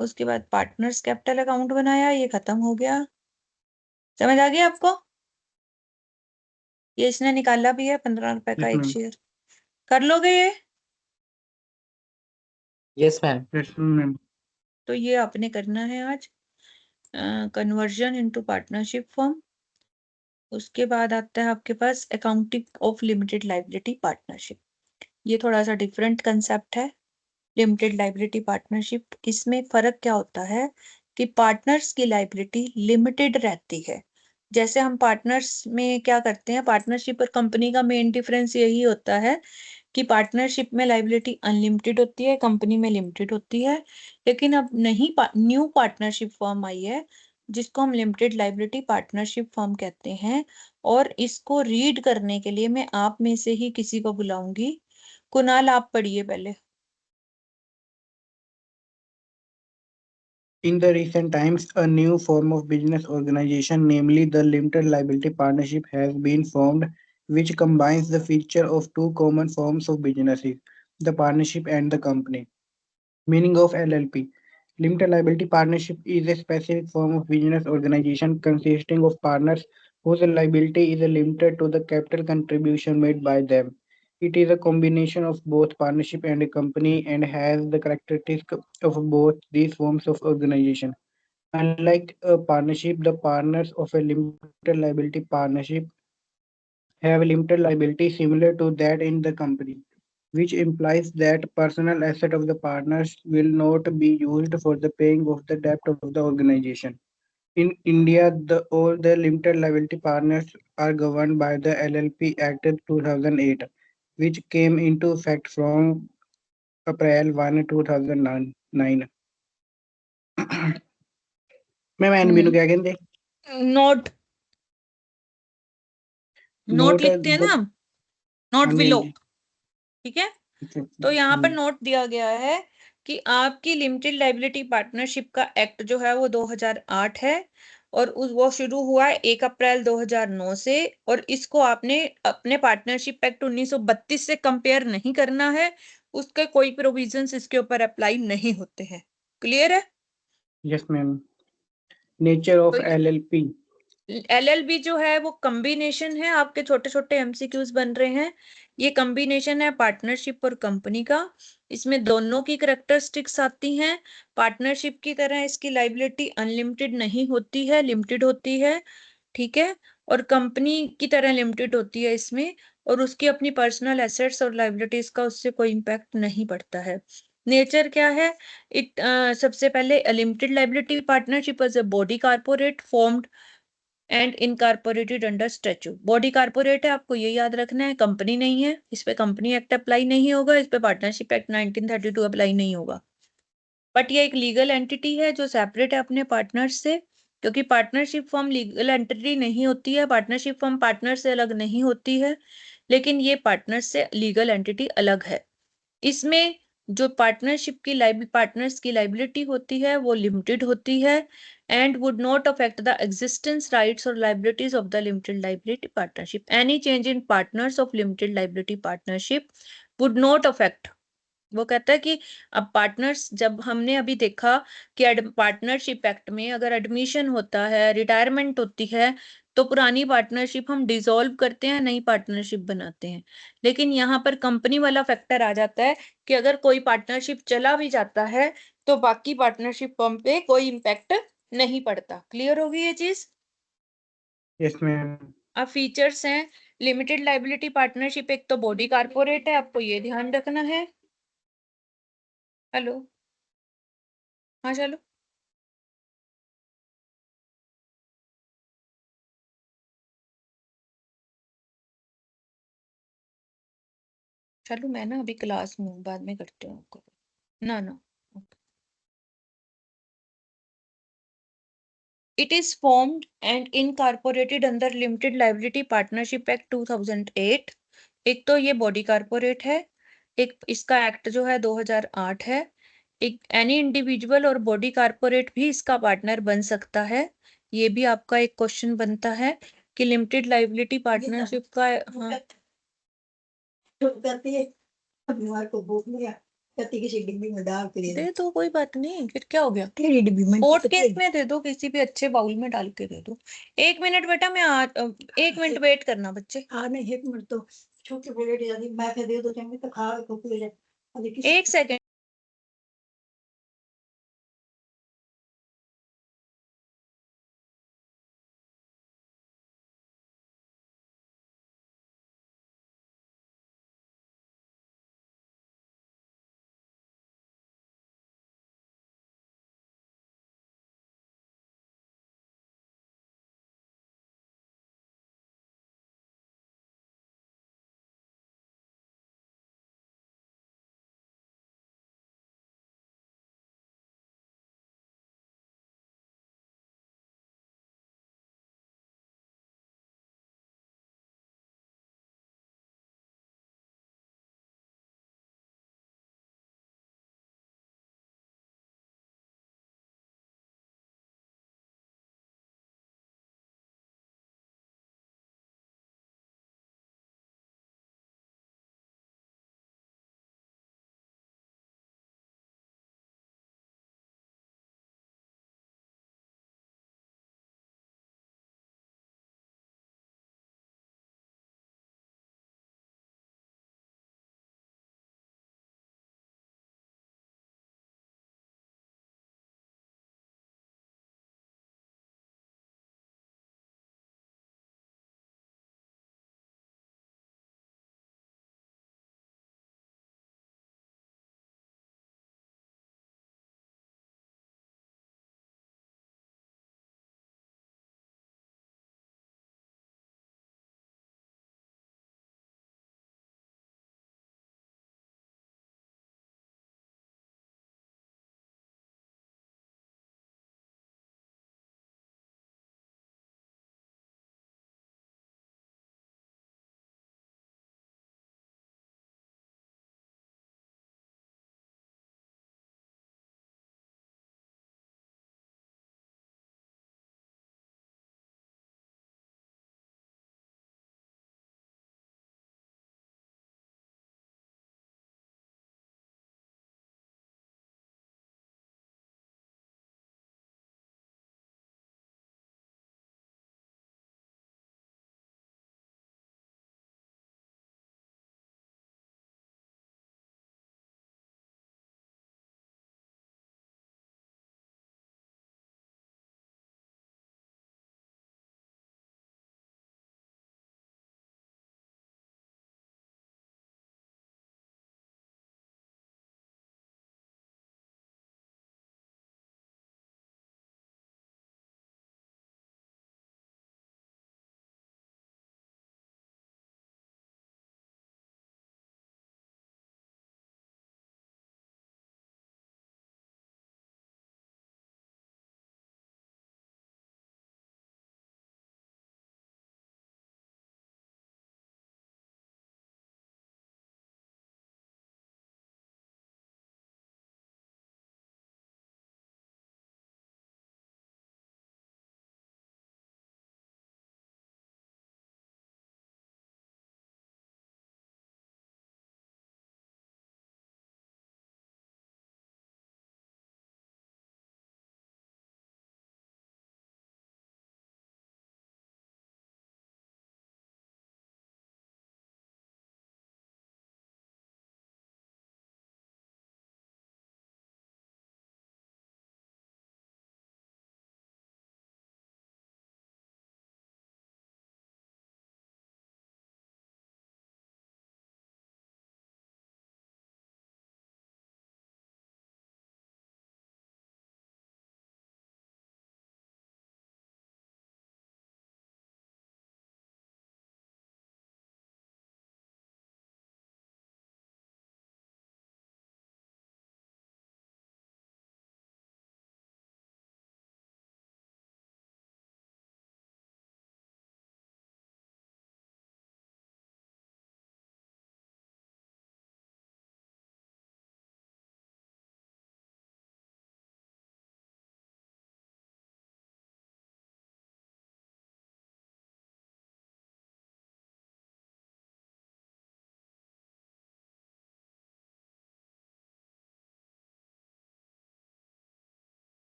उसके बाद पार्टनर्स कैपिटल अकाउंट बनाया, ये खत्म हो गया। समझ आ गया आपको। ये इसने निकाला भी है 15 रुपए का यस एक मैम। शेयर। कर लोगे ये। Yes ma'am. Yes ma'am. तो ये आपने करना है आज। Conversion into partnership form. उसके बाद आता है आपके पास accounting of limited liability partnership. ये थोड़ा सा डिफरेंट कंसेप्ट है। लिमिटेड लायबिलिटी पार्टनरशिप, इसमें फर्क क्या होता है कि पार्टनर्स की लायबिलिटी लिमिटेड रहती है। जैसे हम पार्टनर्स में क्या करते हैं, पार्टनरशिप और कंपनी का मेन डिफरेंस यही होता है कि पार्टनरशिप में लायबिलिटी अनलिमिटेड होती है, कंपनी में लिमिटेड होती है। लेकिन अब नहीं, न्यू पार्टनरशिप फॉर्म आई है जिसको हम लिमिटेड लायबिलिटी पार्टनरशिप फॉर्म कहते हैं। और इसको रीड करने के लिए मैं आप में से ही किसी को बुलाऊंगी। कुणाल, आप पढ़िए पहले। In the recent times, a new form of business organization, namely the limited liability partnership, has been formed, which combines the feature of two common forms of businesses, the partnership and the company. Meaning of LLP. Limited liability partnership is a specific form of business organization consisting of partners whose liability is limited to the capital contribution made by them. It is a combination of both partnership and a company and has the characteristics of both these forms of organization. Unlike a partnership, the partners of a limited liability partnership have limited liability similar to that in the company, which implies that personal asset of the partners will not be used for the paying of the debt of the organization. In India, all the limited liability partners are governed by the LLP Act 2008, which came into effect from April 1, 2009. मैं NB क्या कहते note note लिखते हैं ना हम, note हाँ जी, below. हाँ जी। ठीक है, तो यहाँ पर नोट दिया गया है कि आपकी लिमिटेड लायबिलिटी पार्टनरशिप का एक्ट जो है वो 2008 है और वो शुरू हुआ है 1 अप्रैल 2009 से। और इसको आपने अपने पार्टनरशिप एक्ट 1932 से कंपेयर नहीं करना है, उसके कोई प्रोविजंस इसके ऊपर अप्लाई नहीं होते हैं। क्लियर है? Yes ma'am. नेचर ऑफ तो एलएलपी। एलएलबी जो है वो कॉम्बिनेशन है, आपके छोटे छोटे एमसीक्यूज बन रहे हैं। ये कॉम्बिनेशन है पार्टनरशिप और कंपनी का। इसमें दोनों की कैरेक्टरिस्टिक्स आती हैं। पार्टनरशिप की तरह इसकी लायबिलिटी अनलिमिटेड नहीं होती है, लिमिटेड होती है। ठीक है, और कंपनी की तरह लिमिटेड होती है इसमें, और उसकी अपनी पर्सनल एसेट्स और लायबिलिटीज का उससे कोई इम्पैक्ट नहीं पड़ता है। नेचर क्या है? सबसे पहले limited liability partnership as a body corporate formed and incorporated under statute. Body corporate है, आपको ये याद रखना है, कंपनी नहीं है, इस पे कंपनी एक्ट अप्लाई नहीं होगा, इस पे पार्टनरशिप एक्ट 1932 अप्लाई नहीं होगा। बट ये एक लीगल एंटिटी है जो सेपरेट है अपने पार्टनर्स से, क्योंकि पार्टनरशिप फॉर्म लीगल एंटिटी नहीं होती है, पार्टनरशिप फॉर्म पार्टनर से अलग नहीं होती है, लेकिन ये पार्टनर से लीगल एंटिटी अलग है। इसमें जो पार्टनरशिप की पार्टनर्स की लायबिलिटी होती है वो लिमिटेड होती है and would not affect the existence, rights or liabilities of the limited liability partnership. Any change in partners of limited liability partnership would not affect। वो कहता है कि अब पार्टनर्स, जब हमने अभी देखा कि पार्टनरशिप एक्ट में अगर एडमिशन होता है, रिटायरमेंट होती है, तो पुरानी पार्टनरशिप हम डिसॉल्व करते हैं, नई पार्टनरशिप बनाते हैं। लेकिन यहाँ पर कंपनी वाला फैक्टर आ जाता है कि अगर कोई पार्टनरशिप चला भी जाता है तो बाकी पार्टनरशिप फर्म पे कोई इम्पैक्ट नहीं पड़ता। क्लियर होगी ये चीज? Yes ma'am. अब फीचर्स हैं लिमिटेड लायबिलिटी पार्टनरशिप। एक तो बॉडी कारपोरेट है, आपको ये ध्यान रखना है। हेलो, हाँ चलो। चलो मैं ना अभी क्लास में हूँ, बाद में करते हूँ आपको। ना ना, it is formed and incorporated under limited liability partnership act 2008। एक तो ये बॉडी कारपोरेट है, एक इसका एक्ट जो है 2008 है। एक एनी इंडिविजुअल और बॉडी कारपोरेट भी इसका पार्टनर बन सकता है। ये भी आपका एक क्वेश्चन बनता है कि लिमिटेड लायबिलिटी पार्टनरशिप का। हाँ, दे दो, कोई बात नहीं, फिर क्या हो गया, कोर्ट केस में दे दो, किसी भी अच्छे बाउल में डाल के दे दो। 1 मिनट बेटा, मैं 1 मिनट वेट करना बच्चे। नहीं 1 मिनट तो छोटे बड़े मैं दे दो तो खा 1 second.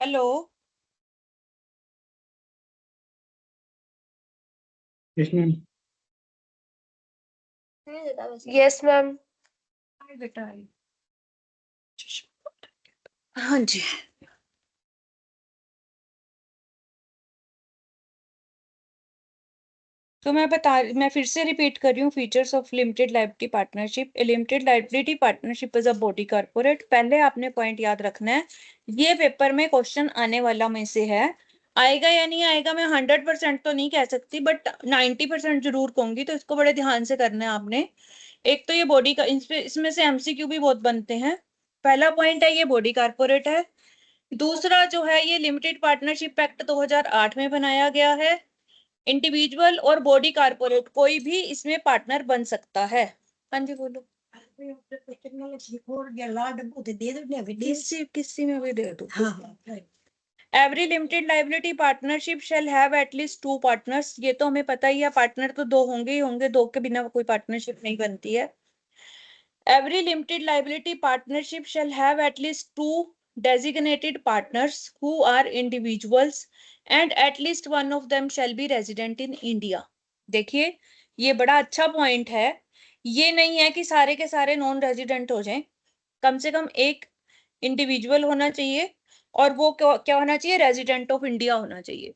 Hello, Yes, ma'am. Yes ma'am. बेटा हाँ जी। तो मैं फिर से रिपीट कर रही हूँ, features of limited liability partnership. A limited liability partnership is a body corporate. पहले आपने पॉइंट याद रखना है, ये पेपर में क्वेश्चन आने वाला में से है। आएगा या नहीं आएगा मैं 100% तो नहीं कह सकती, बट 90% जरूर कहूंगी, तो इसको बड़े ध्यान से करना है आपने। एक तो ये बॉडी का, इसमें से एमसीक्यू भी बहुत बनते हैं। पहला पॉइंट है ये बॉडी कॉर्पोरेट है। दूसरा जो है ये लिमिटेड पार्टनरशिप एक्ट 2008 में बनाया गया है। इंडिविजुअल और बॉडी कॉर्पोरेट कोई भी इसमें पार्टनर बन सकता है। हाँ जी बोलो। किसी में भी दे दो। Every limited liability partnership shall have at least 2 partners. ये तो हमें पता ही है, पार्टनर तो 2 होंगे ही होंगे, 2 के बिना कोई पार्टनरशिप नहीं बनती है। Every limited liability partnership shall have at least 2 designated partners who are individuals and at least one of them shall be resident in India. देखिए ये बड़ा अच्छा पॉइंट है। ये नहीं है कि सारे के सारे नॉन रेजिडेंट हो जाएं, कम से कम एक इंडिविजुअल होना चाहिए और वो क्या होना चाहिए, रेजिडेंट ऑफ इंडिया होना चाहिए।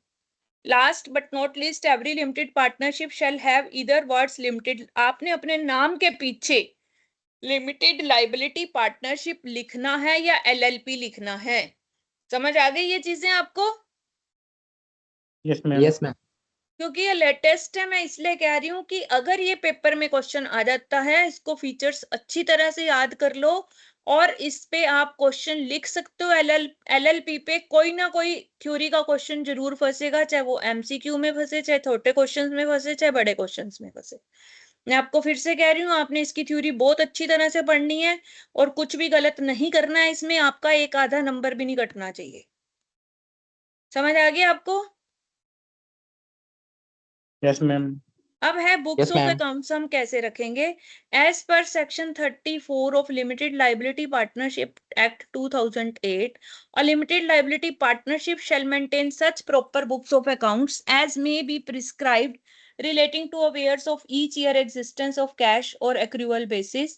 Last but not least, every limited partnership shall have either words limited. आपने अपने नाम के पीछे लिमिटेड लायबिलिटी पार्टनरशिप लिखना है या एलएलपी लिखना है। समझ आ गई ये चीजें आपको? Yes, ma'am. Yes ma'am. क्योंकि ये लेटेस्ट है, मैं इसलिए कह रही हूँ कि अगर ये पेपर में क्वेश्चन आ जाता है, इसको फीचर्स अच्छी तरह से याद कर लो और इस पे आप क्वेश्चन लिख सकते हो। एलएलपी पे कोई ना कोई थ्योरी का क्वेश्चन जरूर फंसेगा, चाहे वो एमसीक्यू में फंसे, चाहे छोटे क्वेश्चंस में फंसे, चाहे बड़े क्वेश्चंस में फंसे। मैं आपको फिर से कह रही हूँ, आपने इसकी थ्योरी बहुत अच्छी तरह से पढ़नी है और कुछ भी गलत नहीं करना है इसमें। आपका एक आधा नंबर भी नहीं कटना चाहिए। समझ आ गया आपको? Yes, ma'am. अब है books yes of ma'am. Accounts हम कैसे रखेंगे। As per section 34 of limited liability partnership act 2008, और limited liability partnership shall maintain such proper books of accounts as may be prescribed relating to affairs of each year existence of cash or accrual basis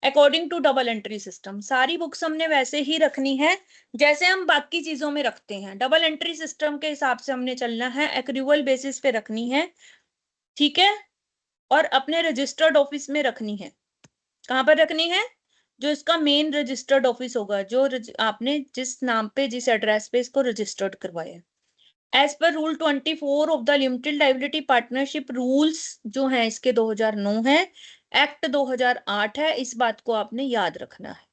according to double entry system। सारी books हमने वैसे ही रखनी है जैसे हम बाकी चीजों में रखते हैं। डबल एंट्री सिस्टम के हिसाब से हमने चलना है, एक्रूअल बेसिस पे रखनी है, ठीक है। और अपने रजिस्टर्ड ऑफिस में रखनी है। कहां पर रखनी है? जो इसका मेन रजिस्टर्ड ऑफिस होगा, जो आपने जिस नाम पे, जिस एड्रेस पे इसको रजिस्टर्ड करवाया। As per rule 24 of the limited liability partnership rules जो हैं इसके 2009 है, एक्ट 2008 है, इस बात को आपने याद रखना है।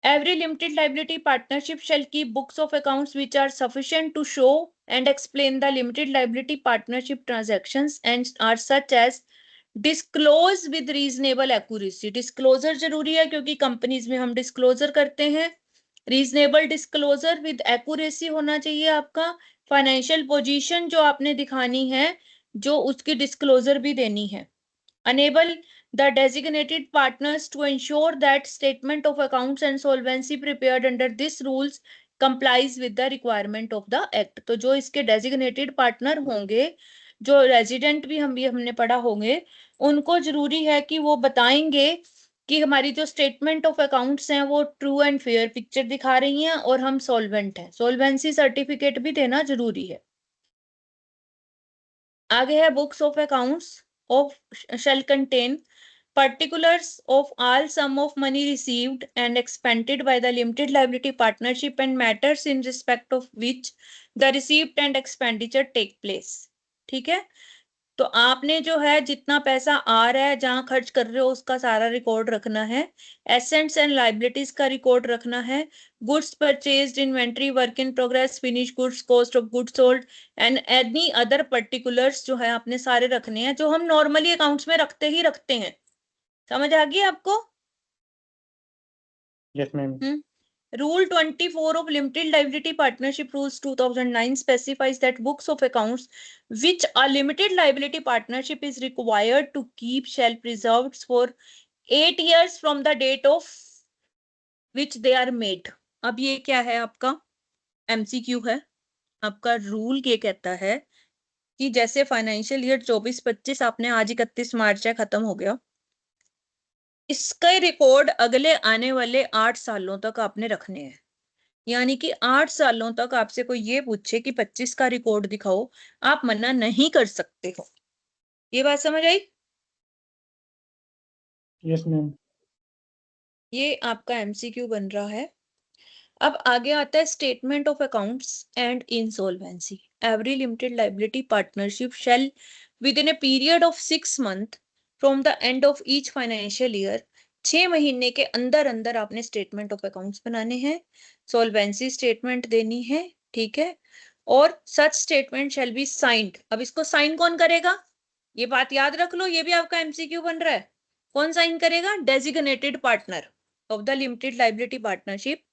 Every limited liability partnership shall keep books of accounts which are sufficient to show and explain the limited liability partnership transactions and are such as disclose with reasonable accuracy। Disclosure जरूरी है क्योंकि कंपनीज में हम disclosure करते हैं। Reasonable disclosure with accuracy होना चाहिए आपका। फाइनेंशियल पोजीशन जो आपने दिखानी है, जो उसकी डिस्क्लोजर भी देनी है। Enable the designated partners to ensure that statement of accounts and solvency prepared under this rules complies with the requirement of the act। तो जो इसके designated partner होंगे, जो रेजिडेंट भी हमने पढ़ा होंगे, उनको जरूरी है कि वो बताएंगे कि हमारी जो स्टेटमेंट ऑफ अकाउंट्स हैं वो ट्रू एंड फेयर पिक्चर दिखा रही हैं और हम सॉल्वेंट हैं। सॉल्वेंसी सर्टिफिकेट भी देना जरूरी है। आगे है books of accounts of shall contain particulars of all sum of money received and expended by the limited liability partnership and matters in respect of which the receipt and expenditure take place। ठीक है, तो आपने जो है जितना पैसा आ रहा है, जहां खर्च कर रहे हो, उसका सारा रिकॉर्ड रखना है। एसेट्स एंड लाइबिलिटीज का रिकॉर्ड रखना है। Goods purchased, inventory, work in progress, finish goods, cost of goods sold and any other particulars जो है आपने सारे रखने हैं, जो हम नॉर्मली अकाउंट्स में रखते ही रखते हैं। समझ आ गई आपको? Yes, ma'am. Rule 24 of Limited Liability Partnership Rules 2009 specifies that books of accounts which a limited liability partnership is required to keep shall preserved for 8 years from the date of which they are made। अब ये क्या है आपका? MCQ है आपका। Rule ये कहता है कि जैसे फाइनेंशियल ईयर 24-25 आपने आज 31 मार्च है, खत्म हो गया, इसका रिकॉर्ड अगले आने वाले 8 सालों तक आपने रखने हैं। यानी कि 8 सालों तक आपसे कोई ये पूछे कि 25 का रिकॉर्ड दिखाओ, आप मना नहीं कर सकते हो। ये बात समझ आई? Yes ma'am. ये आपका MCQ बन रहा है। अब आगे आता है statement of accounts and insolvency. Every limited liability partnership shall within a period of 6 month from the end of each financial year, 6 महीने के अंदर अंदर आपने स्टेटमेंट ऑफ अकाउंट्स बनाने हैं, सॉल्वेंसी स्टेटमेंट देनी है, ठीक है। और such statement shall be signed. अब इसको साइन कौन करेगा, ये बात याद रख लो, ये भी आपका MCQ बन रहा है। कौन साइन करेगा? Designated partner of the limited liability partnership.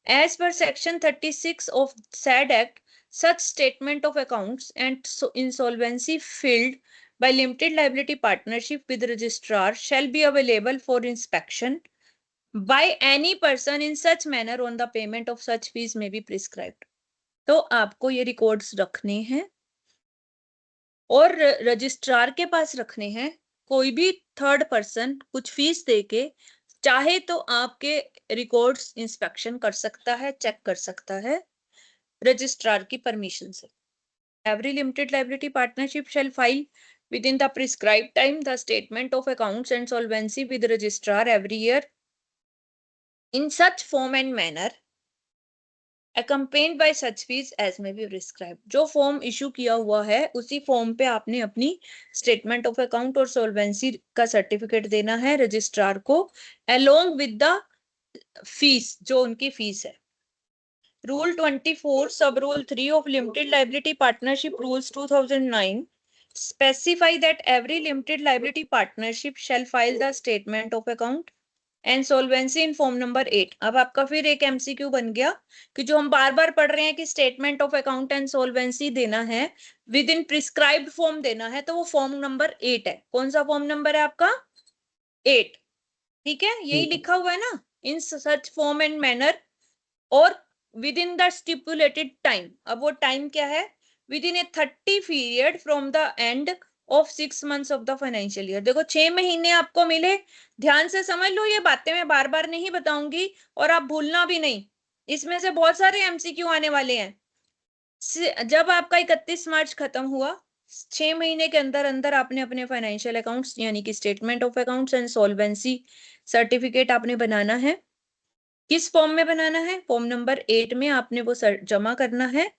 As per section 36 of said act, such statement of accounts and insolvency filed by limited liability partnership with registrar shall be available for inspection by any person in such manner on the payment of such fees may be prescribed। तो आपको ये records रखने हैं और registrar के पास रखने हैं। कोई भी थर्ड पर्सन कुछ फीस देके चाहे तो आपके रिकॉर्ड्स इंस्पेक्शन कर सकता है, चेक कर सकता है रजिस्ट्रार की परमिशन से। Every limited liability partnership shall file within the prescribe time the statement of accounts and solvency with registrar every year in such form and manner accompanied by such fees as may be prescribed। जो form issue किया हुआ है उसी form पे आपने अपनी statement of account और solvency का सर्टिफिकेट देना है रजिस्ट्रार को, along with the फीस, जो उनकी फीस है। रूल 24 सब rule 3 of limited liability partnership rules 2009 specify that every limited liability partnership shall file the statement of account and solvency in form number 8। अब आपका फिर एक MCQ बन गया कि जो हम बार बार पढ़ रहे हैं कि स्टेटमेंट ऑफ अकाउंट एंड सोल्वेंसी देना है, विद इन प्रिस्क्राइब्ड फॉर्म देना है, तो वो फॉर्म नंबर 8 है। कौन सा फॉर्म नंबर है आपका? 8, ठीक है। यही लिखा हुआ है ना, इन सच फॉर्म एंड मैनर और with in the stipulated time. अब वो टाइम क्या है? With in A 30 period from the end of 6 months of the financial year. देखो 6 महीने आपको मिले, ध्यान से समझ लो, ये बातें मैं बार बार नहीं बताऊंगी और आप भूलना भी नहीं। इसमें से बहुत सारे MCQ आने वाले हैं। जब आपका 31 मार्च खत्म हुआ, 6 महीने के अंदर अंदर आपने अपने फाइनेंशियल अकाउंट्स यानी कि statement of accounts and solvency certificate आपने बनाना है। किस फॉर्म में बनाना है? फॉर्म नंबर 8 में आपने वो जमा करना है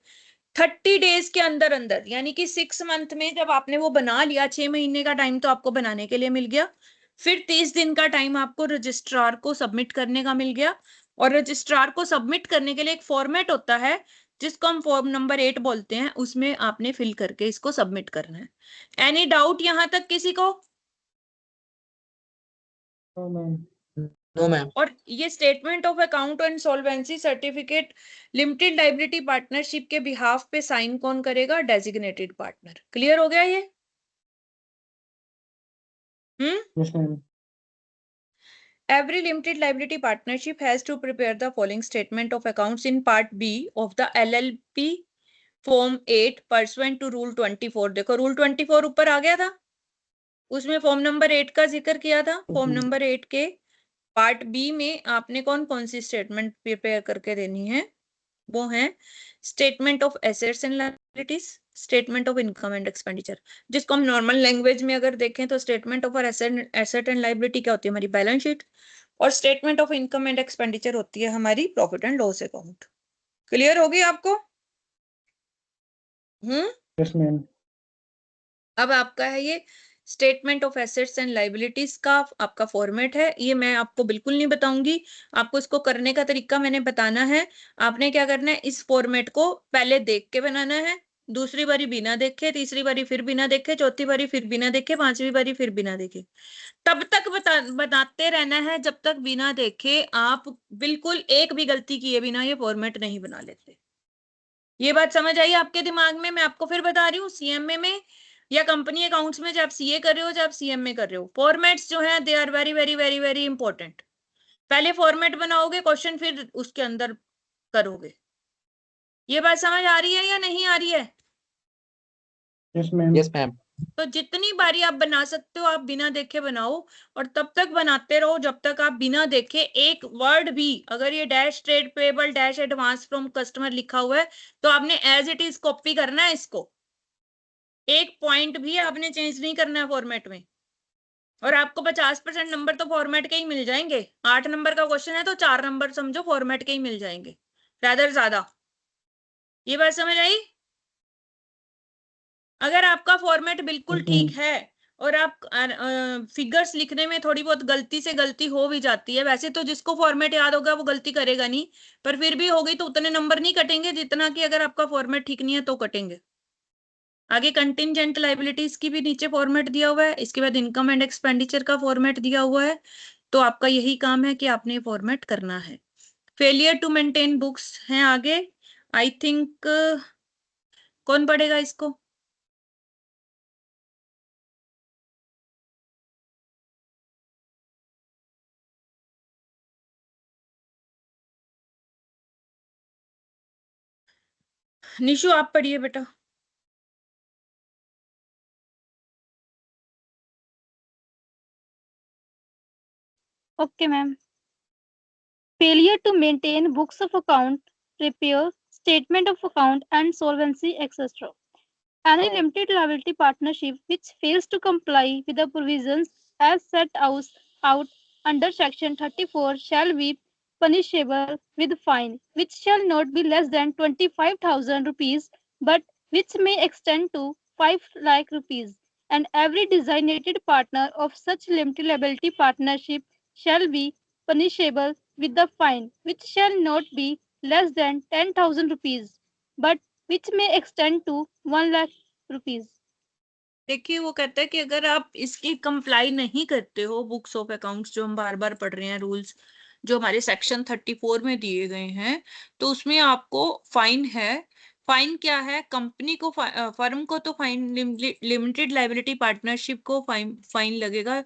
30 डेज के अंदर अंदर, यानी कि 6 मंथ में जब आपने वो बना लिया, 6 महीने का टाइम तो आपको बनाने के लिए मिल गया, फिर 30 दिन का टाइम आपको रजिस्ट्रार को सबमिट करने का मिल गया। और रजिस्ट्रार को सबमिट करने के लिए एक फॉर्मेट होता है जिसको हम फॉर्म नंबर 8 बोलते हैं, उसमें आपने फिल करके इसको सबमिट करना है। एनी डाउट यहां तक किसी को? No ma'am. और ये statement of account and solvency certificate limited liability partnership के बिहाफ पे साइन कौन करेगा? Designated partner. क्लियर हो गया ये? Yes ma'am. Every limited liability partnership has to prepare the following statement of accounts in part B of the LLP form 8 pursuant to rule 24। देखो rule 24 ऊपर आ गया था, उसमें फॉर्म नंबर 8 का जिक्र किया था। फॉर्म नंबर 8 के पार्ट बी में आपने कौन कौन सी स्टेटमेंट प्रिपेयर करके देनी है? वो है statement of assets and liabilities, statement of income and expenditure. जिसको हम नॉर्मल लैंग्वेज में अगर देखें तो statement of asset and liability क्या होती है? हमारी बैलेंस शीट। और statement of income and expenditure होती है हमारी profit and loss account. Clear होगी आपको? Yes ma'am. अब आपका है ये statement of assets and liabilities का आपका फॉर्मेट है। ये मैं आपको बिल्कुल नहीं बताऊंगी, आपको इसको करने का तरीका मैंने बताना है। आपने क्या करना है, इस फॉर्मेट को पहले देख के बनाना है, दूसरी बारी बिना देखे, तीसरी बारी फिर बिना देखे, चौथी बारी फिर बिना देखे, पांचवी बारी फिर बिना देखे, तब तक बताते रहना है जब तक बिना देखे आप बिल्कुल एक भी गलती किए बिना ये फॉर्मेट नहीं बना लेते। ये बात समझ आई आपके दिमाग में? मैं आपको फिर बता रही हूँ, CMA में या कंपनी अकाउंट्स में जब CA कर रहे हो, जब CMA कर रहे हो, फॉर्मेट्स जो है they are very very very very important. पहले फॉर्मेट बनाओगे क्वेश्चन, फिर उसके अंदर करोगे। ये बात समझ आ रही है या नहीं आ रही है? Yes ma'am. Yes ma'am. तो जितनी बारी आप बना सकते हो आप बिना देखे बनाओ, और तब तक बनाते रहो जब तक आप बिना देखे एक वर्ड भी, अगर ये dash trade payable dash advance from customer लिखा हुआ है तो आपने एज इट इज कॉपी करना है इसको, एक पॉइंट भी आपने चेंज नहीं करना है फॉर्मेट में। और आपको 50% नंबर तो फॉर्मेट के ही मिल जाएंगे। 8 नंबर का क्वेश्चन है तो 4 नंबर समझो फॉर्मेट के ही मिल जाएंगे, रादर ज्यादा। ये बात समझ आई? अगर आपका फॉर्मेट बिल्कुल ठीक है और आप फिगर्स लिखने में थोड़ी बहुत गलती से गलती हो भी जाती है, वैसे तो जिसको फॉर्मेट याद होगा वो गलती करेगा नहीं, पर फिर भी होगी तो उतने नंबर नहीं कटेंगे जितना कि अगर आपका फॉर्मेट ठीक नहीं है तो कटेंगे। आगे कंटिंजेंट लाइबिलिटीज की भी नीचे फॉर्मेट दिया हुआ है, इसके बाद इनकम एंड एक्सपेंडिचर का फॉर्मेट दिया हुआ है, तो आपका यही काम है कि आपने फॉर्मेट करना है। फेलियर टू मेंटेन बुक्स हैं आगे, आई थिंक कौन पढ़ेगा इसको? निशु आप पढ़िए बेटा। Okay, ma'am. Failure to maintain books of account, prepare statement of account, and solvency, etc. Any limited liability partnership which fails to comply with the provisions as set out under Section 34 shall be punishable with fine, which shall not be less than 25,000 rupees, but which may extend to 5 lakh rupees. And every designated partner of such limited liability partnership shall be punishable with the fine, which shall not be less than 10,000 rupees, but which may extend to 1 lakh rupees. देखिए वो कहता है कि अगर आप इसकी comply नहीं करते हो, बुक्स ऑफ अकाउंट्स जो हम बार बार पढ़ रहे हैं, रूल्स जो हमारे सेक्शन 34 में दिए गए हैं, तो उसमें आपको फाइन है। फाइन क्या है? कंपनी को फर्म को तो फाइन, लिमिटेड लाइबिलिटी पार्टनरशिप को फाइन लगेगा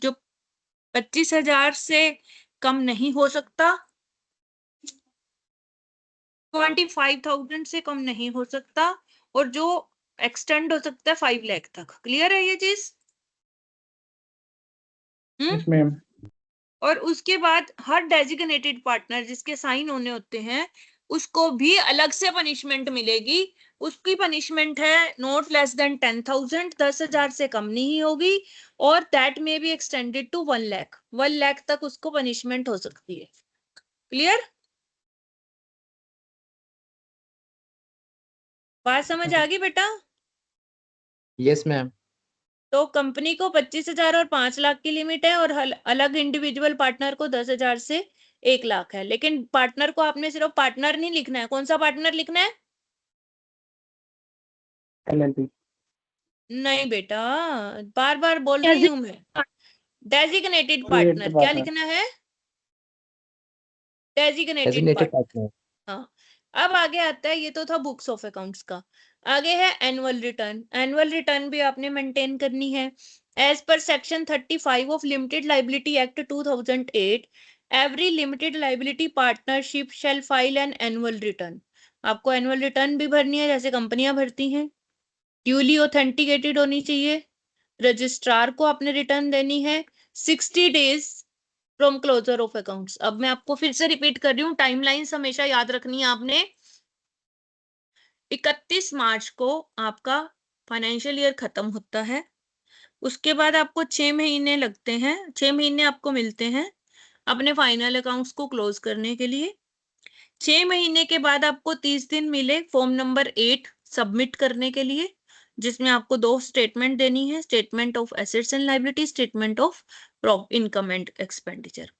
जो 25,000 से कम नहीं हो सकता, 25,000 से कम नहीं हो सकता, और जो एक्सटेंड हो सकता है 5 लाख तक। क्लियर है ये चीज? Yes ma'am. और उसके बाद हर डेजिग्नेटेड पार्टनर जिसके साइन होने होते हैं उसको भी अलग से पनिशमेंट मिलेगी। उसकी पनिशमेंट है नॉट लेस देन 10,000, 10,000 से कम नहीं होगी, और that may be extended to 1 lakh, 1 lakh तक उसको पनिशमेंट हो सकती है। क्लियर? बात समझ आ गई बेटा? Yes ma'am. तो कंपनी को 25,000 और 5 लाख की लिमिट है, और अलग इंडिविजुअल पार्टनर को 10,000 से 1 लाख है। लेकिन पार्टनर को आपने सिर्फ पार्टनर नहीं लिखना है। कौन सा पार्टनर लिखना है? LLP। नहीं बेटा, बार बार बोल रही हूं मैं, डेजिग्नेटेड पार्टनर। क्या लिखना है? Designated designated partner. पार्टनर। हाँ, अब आगे आता है, ये तो था बुक्स ऑफ अकाउंट्स का। आगे है एनुअल रिटर्न। एनुअल रिटर्न भी आपने मेंटेन करनी है। As per section 35 of limited liability act 2008, every limited liability partnership shall file an annual return. आपको एनुअल रिटर्न भी भरनी है जैसे कंपनियां भरती हैं, ड्यूली ऑथेंटिकेटेड होनी चाहिए। रजिस्ट्रार को आपने रिटर्न देनी है 60 days from closure of accounts. अब मैं आपको फिर से रिपीट कर रही हूँ, टाइमलाइंस हमेशा याद रखनी है आपने। 31 मार्च को आपका फाइनेंशियल ईयर खत्म होता है, उसके बाद आपको 6 महीने लगते हैं, 6 महीने आपको मिलते हैं अपने फाइनल अकाउंट्स को क्लोज करने के लिए। 6 महीने के बाद आपको 30 दिन मिले फॉर्म नंबर 8 सबमिट करने के लिए, जिसमें आपको 2 स्टेटमेंट देनी है, statement of assets and liability, statement of income and expenditure.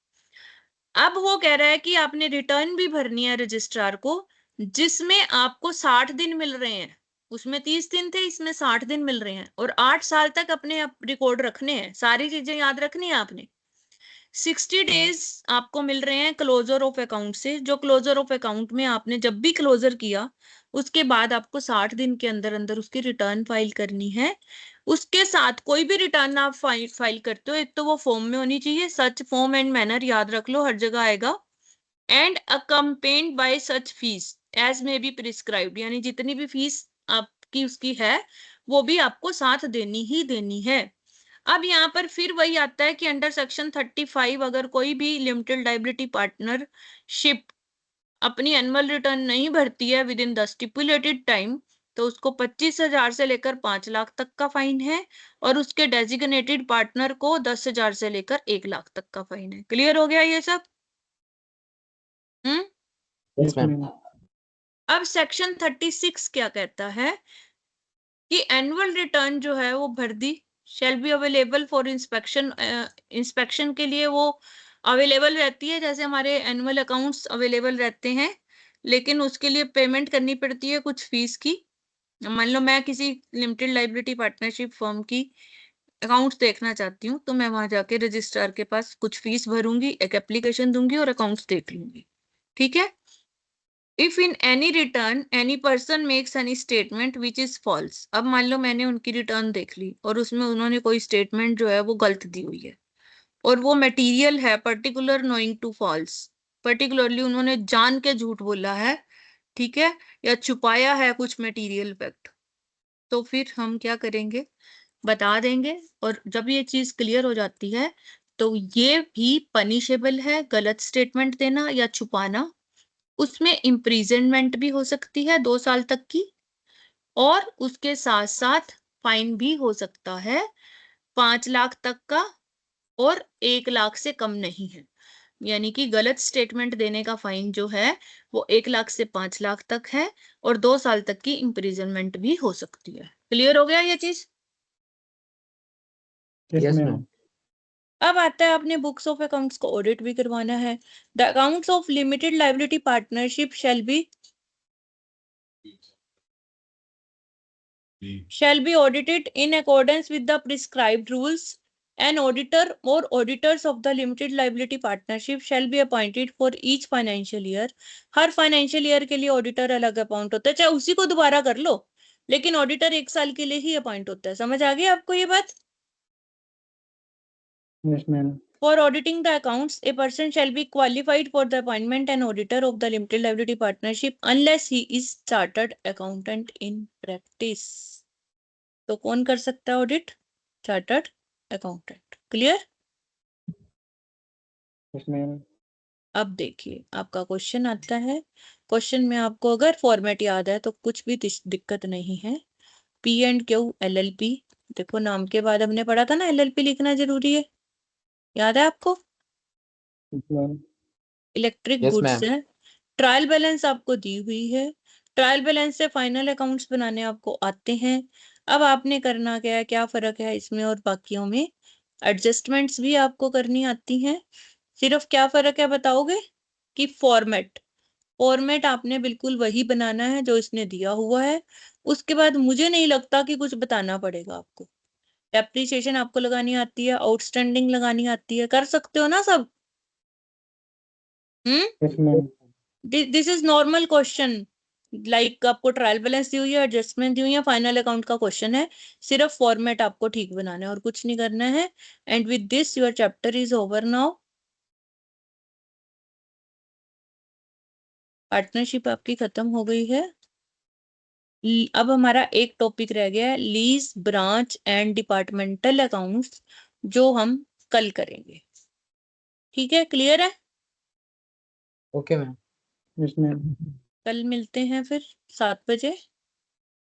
अब वो कह रहा है कि आपने रिटर्न भी भरनी है रजिस्ट्रार को, जिसमें आपको 60 दिन मिल रहे हैं। उसमें 30 दिन थे, इसमें 60 दिन मिल रहे हैं, और 8 साल तक अपने रिकॉर्ड रखने हैं, सारी चीजें याद रखनी है आपने। 60 डेज आपको मिल रहे हैं क्लोजर ऑफ अकाउंट से, जो क्लोजर ऑफ अकाउंट में आपने जब भी क्लोजर किया उसके बाद आपको 60 दिन के अंदर अंदर उसकी रिटर्न फाइल करनी है। उसके साथ कोई भी रिटर्न आप फाइल करते हो, एक तो वो फॉर्म में होनी चाहिए, सच फॉर्म एंड मैनर याद रख लो, हर जगह आएगा, and accompanied by such fees. As may be prescribed, यानी जितनी भी फीस आपकी उसकी है वो भी आपको साथ देनी ही देनी है। अब यहाँ पर फिर वही आता है कि अंडर सेक्शन 35 अगर कोई भी लिमिटेड लायबिलिटी पार्टनरशिप अपनी एनुअल रिटर्न नहीं भरती है with in the stipulated time, तो उसको 25,000 से लेकर 5 लाख तक का फाइन है, और उसके डेजिग्नेटेड पार्टनर को 10,000 से लेकर 1 लाख तक का फाइन है। क्लियर हो गया ये सब? Yes ma'am. अब सेक्शन 36 क्या कहता है कि एनुअल रिटर्न जो है वो भर दी shall be available for inspection, inspection के लिए वो अवेलेबल रहती है, जैसे हमारे एनुअल अकाउंट्स अवेलेबल रहते हैं, लेकिन उसके लिए पेमेंट करनी पड़ती है कुछ फीस की। मान लो मैं किसी लिमिटेड लायबिलिटी पार्टनरशिप फर्म की अकाउंट्स देखना चाहती हूँ, तो मैं वहां जाके रजिस्ट्रार के पास कुछ फीस भरूंगी, एक एप्लीकेशन दूंगी और अकाउंट्स देख लूंगी। ठीक है। If in any return any person makes any statement which is false, अब मान लो मैंने उनकी रिटर्न देख ली और उसमें उन्होंने कोई स्टेटमेंट जो है वो गलत दी हुई है, और वो मटेरियल है particular knowing to false, particularly उन्होंने जान के झूठ बोला है, ठीक है, या छुपाया है कुछ मटेरियल फैक्ट, तो फिर हम क्या करेंगे, बता देंगे। और जब ये चीज क्लियर हो जाती है तो ये भी पनिशेबल है, गलत स्टेटमेंट देना या छुपाना। उसमें इम्प्रिजनमेंट भी हो सकती है 2 साल तक की, और उसके साथ साथ फाइन भी हो सकता है 5 लाख तक का, और 1 लाख से कम नहीं है। यानी कि गलत स्टेटमेंट देने का फाइन जो है वो 1 लाख से 5 लाख तक है, और 2 साल तक की इम्प्रिजनमेंट भी हो सकती है। क्लियर हो गया ये चीज? Yes ma'am. अब आता है अपने बुक्स ऑफ अकाउंट्स को ऑडिट भी करवाना है। The accounts of limited liability partnership shall be audited in accordance with the prescribed rules. An auditor or auditors of the limited liability partnership shall be appointed for each financial year. Her financial year के लिए auditor अलग appoint होता है, चाहे उसी को दोबारा कर लो, लेकिन ऑडिटर 1 साल के लिए ही अपॉइंट होता है। समझ आ गई आपको ये बात? Yes, ma'am. For auditing the accounts, a person shall be qualified for the appointment and auditor of the limited liability partnership unless he is chartered accountant in practice. तो कौन कर सकता है audit? Chartered accountant. Clear? Yes, ma'am. अब देखिए आपका question आता है। क्वेश्चन में आपको अगर फॉर्मेट याद है तो कुछ भी दिक्कत नहीं है। पी एंड क्यू LLP, देखो नाम के बाद हमने पढ़ा था ना LLP लिखना जरूरी है, याद है आपको? Yes, ma'am. Electric Yes, goods ma'am. है। ट्रायल बैलेंस आपको दी हुई है, ट्रायल बैलेंस से फाइनल अकाउंट्स बनाने आपको आते हैं। अब आपने करना क्या है, क्या फर्क है इसमें और बाकियों में? एडजस्टमेंट्स भी आपको करनी आती हैं। सिर्फ क्या फर्क है बताओगे? कि फॉर्मेट, फॉर्मेट आपने बिल्कुल वही बनाना है जो इसने दिया हुआ है। उसके बाद मुझे नहीं लगता कि कुछ बताना पड़ेगा आपको। डेप्रिसिएशन आपको लगानी आती है, आउटस्टैंडिंग लगानी आती है, कर सकते हो ना सब? Yes, ma'am. This is normal question. Like आपको ट्रायल बैलेंस दी हुई है, एडजस्टमेंट दी हुई है, फाइनल अकाउंट का क्वेश्चन है, सिर्फ फॉर्मेट आपको ठीक बनाना है और कुछ नहीं करना है। And with this your chapter is over now. Partnership आपकी खत्म हो गई है। अब हमारा एक टॉपिक रह गया है, lease, branch and departmental accounts, जो हम कल करेंगे। ठीक है? क्लियर है? Okay ma'am. Yes, ma'am. कल मिलते हैं फिर 7 बजे।